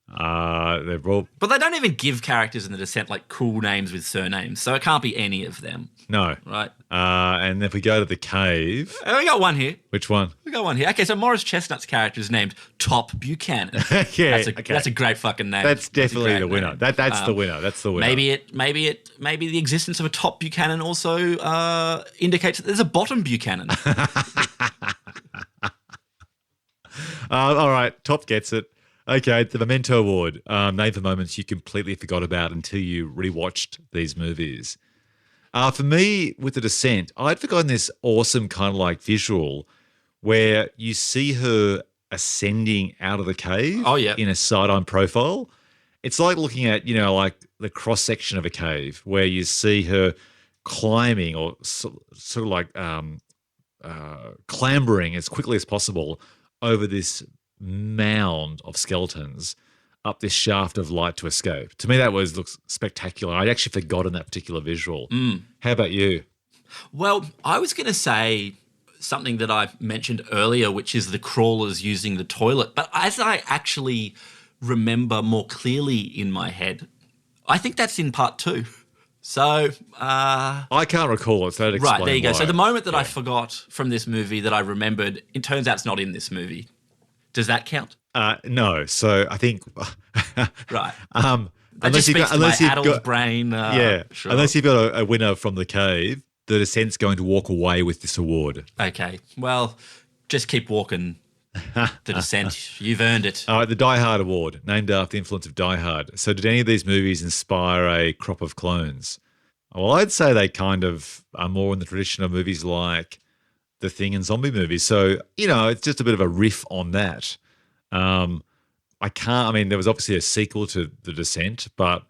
A: They're all...
B: But they don't even give characters in The Descent like cool names with surnames, so it can't be any of them.
A: No.
B: Right.
A: And if we go to The Cave...
B: We got one here.
A: Which one?
B: We got one here. Okay, so Morris Chestnut's character is named Top Buchanan.
A: Yeah,
B: that's a great fucking name.
A: That's definitely the winner. That's the winner. That's the winner.
B: Maybe the existence of a Top Buchanan also indicates that there's a Bottom Buchanan.
A: All right, Top gets it. Okay, the Memento Award. Name for moments you completely forgot about until you rewatched these movies. For me, with The Descent, I'd forgotten this awesome kind of like visual where you see her ascending out of the cave in a side-on profile. It's like looking at, like the cross-section of a cave where you see her climbing or sort of like clambering as quickly as possible over this mound of skeletons up this shaft of light to escape. To me, that looks spectacular. I'd actually forgotten that particular visual. How about you?
B: Well, I was going to say something that I mentioned earlier, which is the crawlers using the toilet. But as I actually remember more clearly in my head, I think that's in part 2. So
A: I can't recall it, so that explains
B: right, there you go.
A: why.
B: So the moment that I forgot from this movie that I remembered, it turns out it's not in this movie. Does that count?
A: No. So I think
B: right.
A: That
B: just speaks to my adult brain. Sure.
A: Unless you've got a winner from The Cave, The Descent's going to walk away with this award.
B: Okay. Well, just keep walking. The Descent. You've earned it.
A: All right, the Die Hard Award, named after the influence of Die Hard. So did any of these movies inspire a crop of clones? Well, I'd say they kind of are more in the tradition of movies like The Thing and zombie movies. So, it's just a bit of a riff on that. There was obviously a sequel to The Descent, but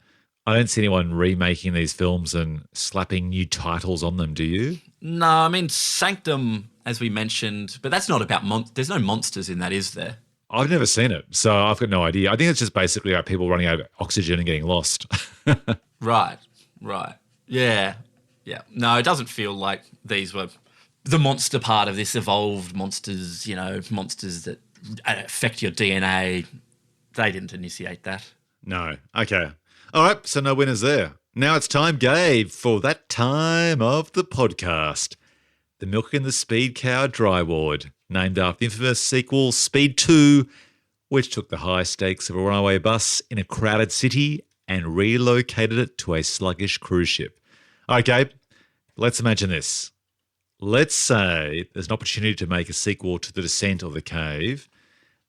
A: I don't see anyone remaking these films and slapping new titles on them, do you?
B: No, Sanctum, as we mentioned, but that's not about there's no monsters in that, is there?
A: I've never seen it, so I've got no idea. I think it's just basically about people running out of oxygen and getting lost.
B: Right. Yeah. No, it doesn't feel like these were the monster part of this evolved monsters, monsters that affect your DNA. They didn't initiate that. No.
A: Okay. All right, so no winners there. Now it's time, Gabe, for that time of the podcast. The Milk and the Speed Cow Dry Ward, named after the infamous sequel Speed 2, which took the high stakes of a runaway bus in a crowded city and relocated it to a sluggish cruise ship. All right, Gabe, let's imagine this. Let's say there's an opportunity to make a sequel to The Descent of the Cave,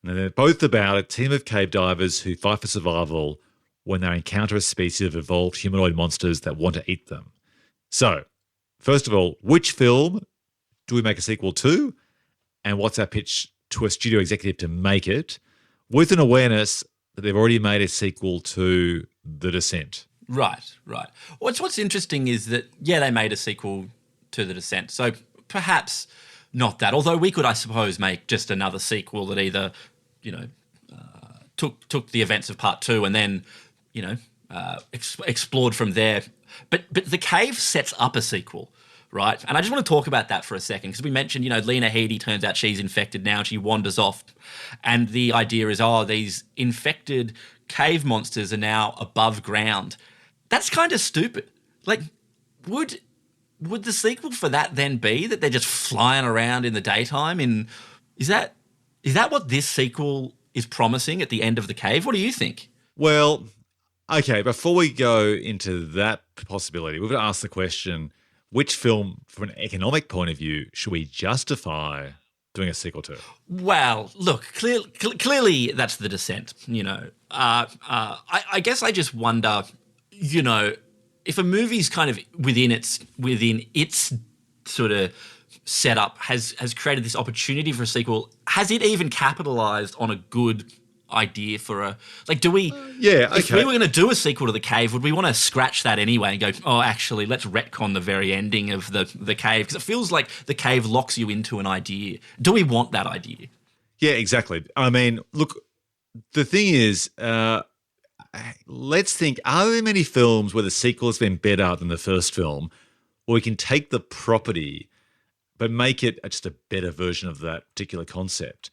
A: and they're both about a team of cave divers who fight for survival when they encounter a species of evolved humanoid monsters that want to eat them. So, first of all, which film do we make a sequel to? And what's our pitch to a studio executive to make it with an awareness that they've already made a sequel to The Descent?
B: Right. What's interesting is that, they made a sequel to The Descent. So perhaps not that. Although we could, I suppose, make just another sequel that either, took the events of part 2 and then, explored from there. But The Cave sets up a sequel, right? And I just want to talk about that for a second because we mentioned, Lena Headey, turns out she's infected now. She wanders off. And the idea is, these infected cave monsters are now above ground. That's kind of stupid. Like, would the sequel for that then be that they're just flying around in the daytime? Is that what this sequel is promising at the end of the cave. What do you think?
A: Well, okay, before we go into that possibility, we've got to ask the question, which film, from an economic point of view, should we justify doing a sequel to?
B: Well, look, clearly that's The Descent, I guess I just wonder, if a movie's kind of within its sort of setup has created this opportunity for a sequel, has it even capitalized on a good idea for a, like, do we if we were going to do a sequel to The Cave, would we want to scratch that anyway and go, oh, actually, let's retcon the very ending of the Cave, because it feels like The Cave locks you into an idea. Do we want that idea?
A: Yeah, exactly. I mean, look, the thing is, let's think, are there many films where the sequel has been better than the first film, or we can take the property but make it just a better version of that particular concept?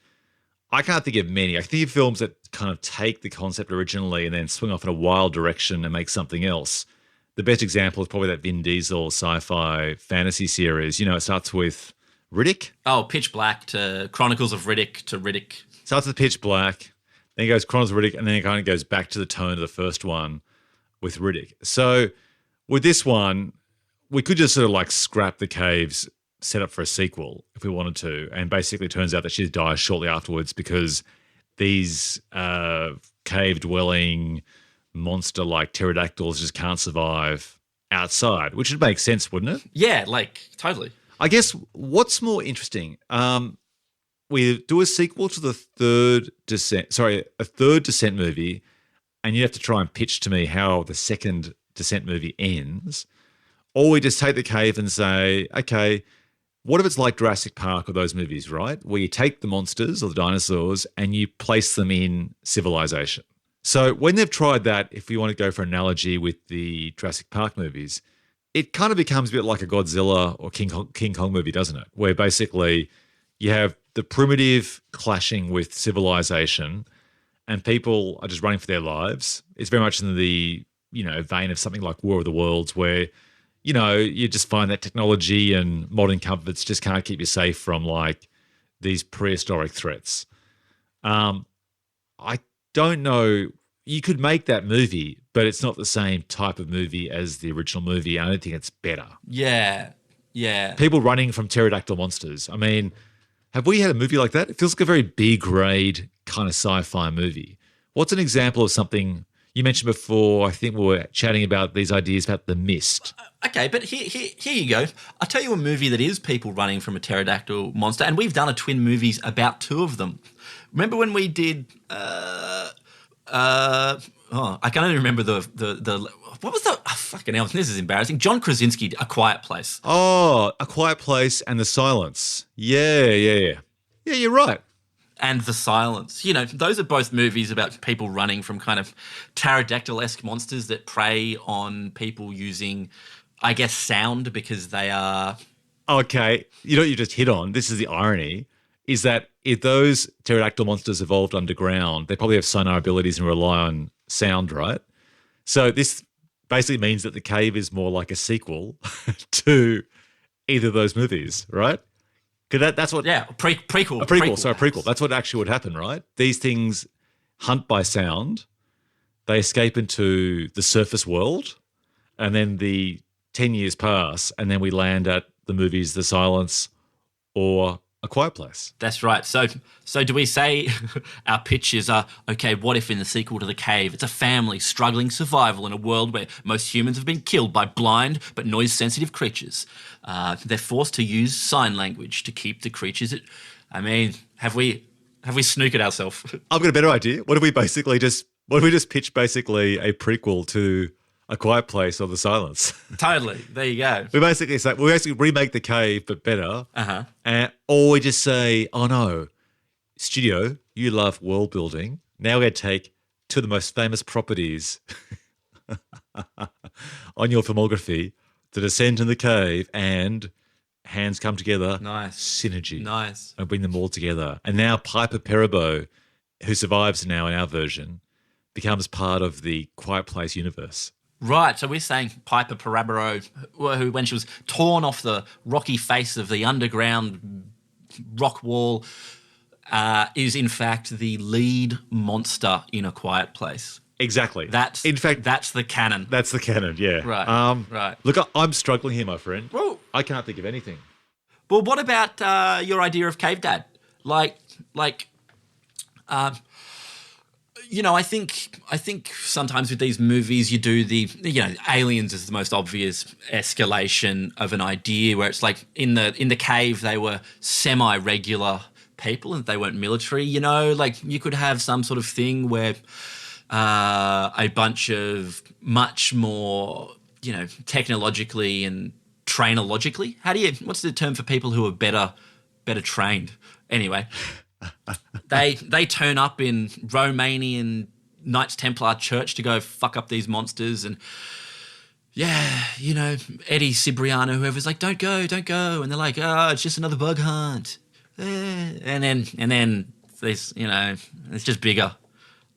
A: I can't think of many. I can think of films that kind of take the concept originally and then swing off in a wild direction and make something else. The best example is probably that Vin Diesel sci-fi fantasy series. It starts with Riddick.
B: Oh, Pitch Black to Chronicles of Riddick to Riddick.
A: Starts with Pitch Black, then it goes Chronicles of Riddick, and then it kind of goes back to the tone of the first one with Riddick. So with this one, we could just sort of like scrap the caves set up for a sequel if we wanted to, and basically it turns out that she dies shortly afterwards because these cave-dwelling monster-like pterodactyls just can't survive outside, which would make sense, wouldn't it?
B: Yeah, like, totally.
A: I guess what's more interesting, we do a sequel to a third Descent movie, and you have to try and pitch to me how the second Descent movie ends, or we just take the cave and say, okay, what if it's like Jurassic Park or those movies, right? Where you take the monsters or the dinosaurs and you place them in civilization. So when they've tried that, if we want to go for an analogy with the Jurassic Park movies, it kind of becomes a bit like a Godzilla or King Kong movie, doesn't it? Where basically you have the primitive clashing with civilization and people are just running for their lives. It's very much in the, vein of something like War of the Worlds, where you just find that technology and modern comforts just can't keep you safe from like these prehistoric threats. I don't know. You could make that movie, but it's not the same type of movie as the original movie. I don't think it's better.
B: Yeah. Yeah.
A: People running from pterodactyl monsters. I mean, have we had a movie like that? It feels like a very B-grade kind of sci-fi movie. What's an example of something you mentioned before? I think we were chatting about these ideas about The Mist.
B: Okay, but here you go. I'll tell you a movie that is people running from a pterodactyl monster, and we've done a twin movies about two of them. Remember when we did I can only remember the what was the fucking hell, this is embarrassing. John Krasinski, A Quiet Place.
A: Oh, A Quiet Place and The Silence. Yeah. Yeah, you're right.
B: And The Silence. Those are both movies about people running from kind of pterodactyl-esque monsters that prey on people using, I guess, sound, because they are...
A: Okay, you just hit on, this is the irony, is that if those pterodactyl monsters evolved underground, they probably have sonar abilities and rely on sound, right? So this basically means that The Cave is more like a sequel to either of those movies, right? Because that's what...
B: Yeah, prequel.
A: A prequel. That's what actually would happen, right? These things hunt by sound. They escape into the surface world, and then the 10 years pass, and then we land at the movies The Silence or A Quiet Place.
B: That's right. So do we say our pitches are, okay, what if in the sequel to The Cave, it's a family struggling survival in a world where most humans have been killed by blind but noise-sensitive creatures. They're forced to use sign language to keep the creatures... have we snooked ourselves?
A: I've got a better idea. What if we just pitch basically a prequel to A Quiet Place or The Silence?
B: Totally. There you go.
A: We basically remake The Cave but better. Or we just say, oh no, studio, you love world building. Now we're going to take two of the most famous properties on your filmography, The Descent in the Cave and Hands Come Together.
B: Nice.
A: Synergy.
B: Nice.
A: And bring them all together. And now Piper Perabo, who survives now in our version, becomes part of the Quiet Place universe.
B: Right, so we're saying Piper Perabo, who, when she was torn off the rocky face of the underground rock wall, is in fact the lead monster in A Quiet Place.
A: Exactly.
B: That's the canon.
A: That's the canon, yeah.
B: Right, right.
A: Look, I'm struggling here, my friend.
B: Well,
A: I can't think of anything.
B: Well, what about your idea of Cave Dad? I think sometimes with these movies you do Aliens is the most obvious escalation of an idea where it's like in the cave they were semi-regular people and they weren't military. Like you could have some sort of thing where a bunch of much more technologically and trainologically. What's the term for people who are better trained? Anyway, they turn up in Romanian Knights Templar church to go fuck up these monsters, and Eddie Cibriano, whoever's like, don't go, and they're like, it's just another bug hunt, and then this, it's just bigger.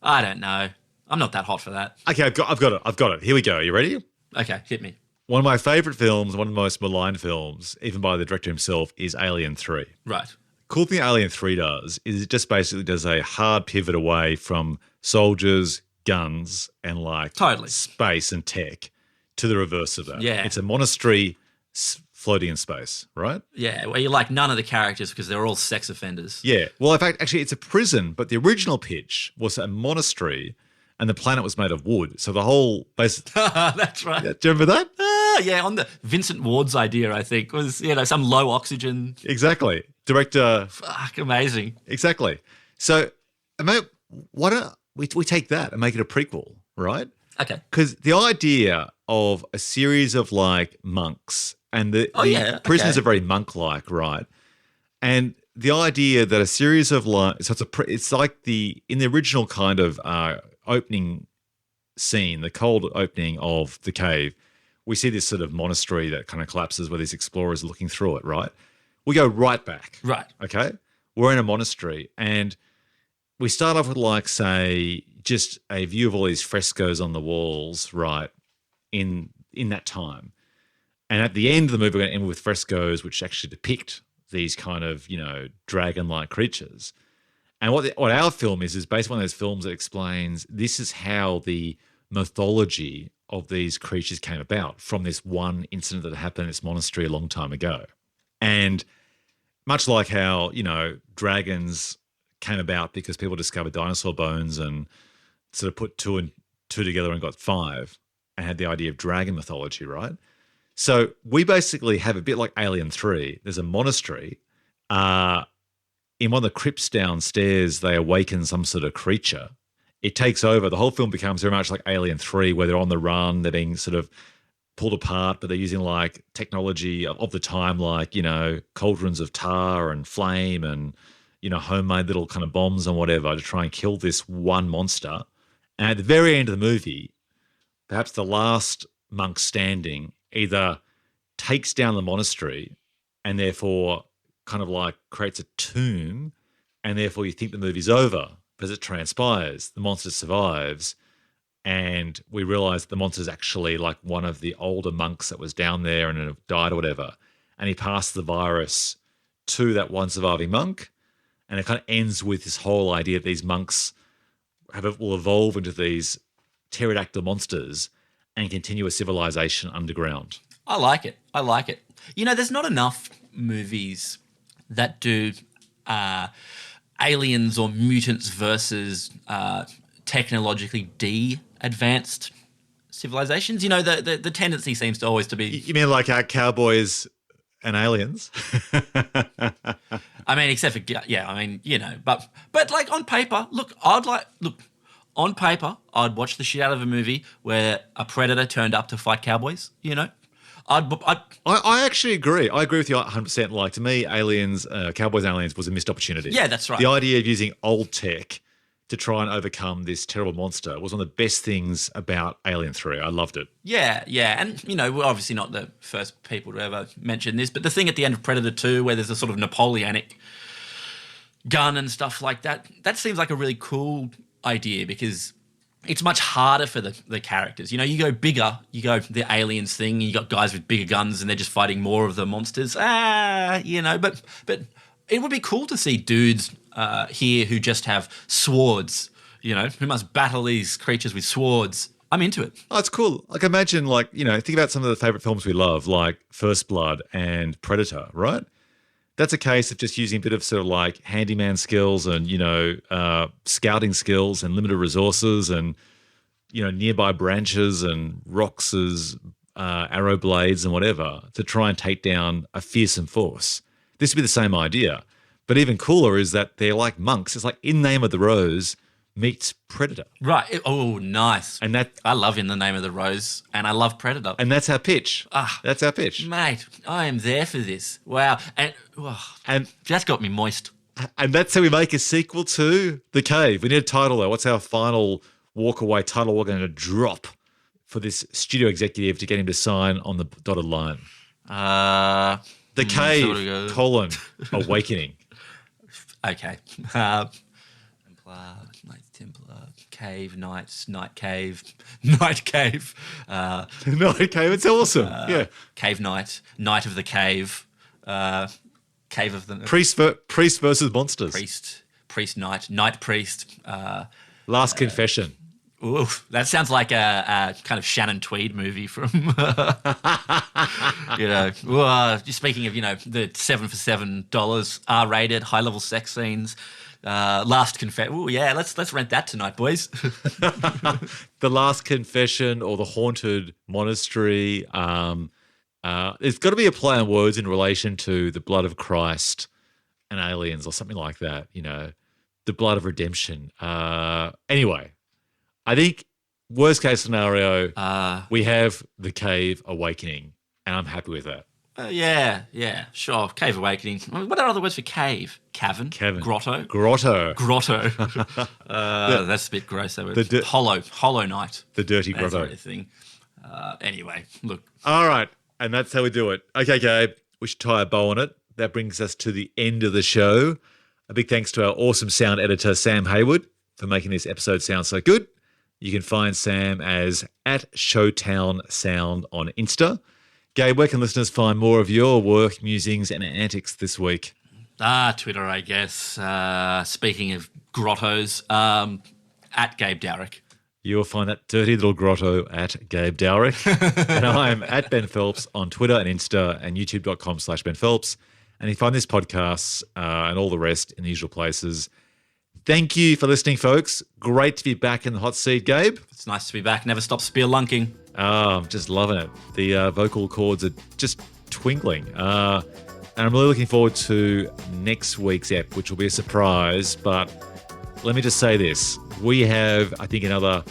B: I don't know. I'm not that hot for that.
A: Okay, I've got it. Here we go. Are you ready?
B: Okay, hit me.
A: One of my favourite films, one of the most maligned films, even by the director himself, is Alien 3.
B: Right.
A: Cool thing Alien 3 does is it just basically does a hard pivot away from soldiers, guns, and
B: totally
A: space and tech to the reverse of that.
B: Yeah.
A: It's a monastery floating in space, right?
B: Yeah, where you like none of the characters because they're all sex offenders.
A: Yeah. Well, in fact, actually, it's a prison, but the original pitch was a monastery and the planet was made of wood. So the whole base.
B: That's right.
A: Yeah, do you remember that?
B: Yeah, on the Vincent Ward's idea, I think, was, some low oxygen.
A: Exactly. Director.
B: Fuck, amazing.
A: Exactly. So, mate, why don't we take that and make it a prequel, right?
B: Okay.
A: Because the idea of a series of monks and the prisoners are very monk-like, right? And the idea that a series of it's like in the original kind of opening scene, the cold opening of the cave, we see this sort of monastery that kind of collapses where these explorers are looking through it, right? We go right back.
B: Right.
A: Okay? We're in a monastery and we start off with say, just a view of all these frescoes on the walls, right, in that time. And at the end of the movie, we're going to end with frescoes which actually depict these kind of, dragon-like creatures. And what our film is basically one of those films that explains this is how the mythology of these creatures came about from this one incident that happened in this monastery a long time ago. And much like how, dragons came about because people discovered dinosaur bones and sort of put two and two together and got five and had the idea of dragon mythology, right? So we basically have a bit like Alien 3. There's a monastery. In one of the crypts downstairs, they awaken some sort of creature. It takes over. The whole film becomes very much like Alien 3, where they're on the run, they're being sort of pulled apart, but they're using technology of the time, cauldrons of tar and flame and, homemade little kind of bombs and whatever to try and kill this one monster. And at the very end of the movie, perhaps the last monk standing either takes down the monastery and therefore kind of creates a tomb, and therefore you think the movie's over. As it transpires, the monster survives, and we realize the monster's actually one of the older monks that was down there and have died or whatever. And he passed the virus to that one surviving monk, and it kind of ends with this whole idea that these monks will evolve into these pterodactyl monsters and continue a civilization underground.
B: I like it. There's not enough movies that do aliens or mutants versus technologically de-advanced civilizations. The tendency seems to always to be...
A: You mean like our cowboys and aliens?
B: I mean, except for... Yeah, I mean, but on paper, on paper, I'd watch the shit out of a movie where a predator turned up to fight cowboys,
A: I actually agree. I agree with you 100%. To me, Aliens, Cowboys and Aliens was a missed opportunity.
B: Yeah, that's right.
A: The idea of using old tech to try and overcome this terrible monster was one of the best things about Alien 3. I loved it.
B: Yeah. And, we're obviously not the first people to ever mention this, but the thing at the end of Predator 2 where there's a sort of Napoleonic gun and stuff like that, that seems like a really cool idea because it's much harder for the characters. You go bigger, you go the aliens thing, you got guys with bigger guns and they're just fighting more of the monsters. But it would be cool to see dudes here who just have swords, who must battle these creatures with swords. I'm into it.
A: Oh, it's cool. Like imagine think about some of the favorite films we love, like First Blood and Predator, right? That's a case of just using a bit of sort of like handyman skills and, scouting skills and limited resources and, nearby branches and rocks as arrow blades and whatever to try and take down a fearsome force. This would be the same idea. But even cooler is that they're like monks. It's like In the Name of the Rose meets Predator.
B: Right. Oh, nice.
A: And that
B: I love In the Name of the Rose, and I love Predator.
A: And that's our pitch. That's our pitch.
B: Mate, I am there for this. Wow. And that's got me moist.
A: And that's how we make a sequel to The Cave. We need a title, though. What's our final walk-away title we're going to drop for this studio executive to get him to sign on the dotted line? The Cave, Awakening.
B: Okay. Knights Templar, Cave, Knights, Night Cave, Night Cave.
A: Night Cave, it's awesome. Yeah.
B: Cave Knight, Knight of the Cave, Cave of the...
A: Priest versus monsters.
B: Priest Knight, Knight Priest.
A: Last Confession.
B: Ooh, that sounds like a kind of Shannon Tweed movie from, speaking of, the $7 for $7, R-rated, high-level sex scenes. Last Confession. Oh yeah, let's rent that tonight, boys.
A: The Last Confession or The Haunted Monastery. There's got to be a play on words in relation to the blood of Christ and aliens or something like that. The blood of redemption. Anyway, I think worst case scenario, we have The Cave Awakening, and I'm happy with that.
B: Yeah, sure. Cave Awakening. What are other words for cave? Cavern? Grotto?
A: Grotto.
B: That's a bit gross. That word. Hollow Night.
A: The dirty
B: grotto.
A: grotto.
B: Sort of thing. Anyway, look.
A: All right, and that's how we do it. Okay, Gabe, we should tie a bow on it. That brings us to the end of the show. A big thanks to our awesome sound editor, Sam Hayward, for making this episode sound so good. You can find Sam as @ShowtownSound on Insta. Gabe, where can listeners find more of your work, musings, and antics this week?
B: Twitter, I guess. Speaking of grottos, @Gabe Dowrick.
A: You'll find that dirty little grotto @Gabe Dowrick. And I'm @Ben Phelps on Twitter and Insta and youtube.com/Ben Phelps. And you find this podcast and all the rest in the usual places. Thank you for listening, folks. Great to be back in the hot seat, Gabe.
B: It's nice to be back. Never stop spelunking.
A: I'm just loving it. The vocal cords are just twinkling. And I'm really looking forward to next week's ep, which will be a surprise. But let me just say this. We have, I think, another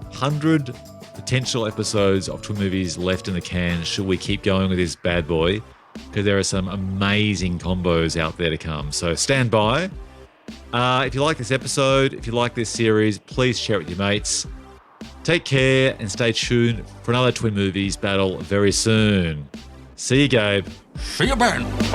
A: 100 potential episodes of Twin Movies left in the can should we keep going with this bad boy, because there are some amazing combos out there to come. So stand by. If you like this episode, if you like this series, please share it with your mates. Take care and stay tuned for another Twin Movies battle very soon. See you, Gabe.
B: See you, Ben.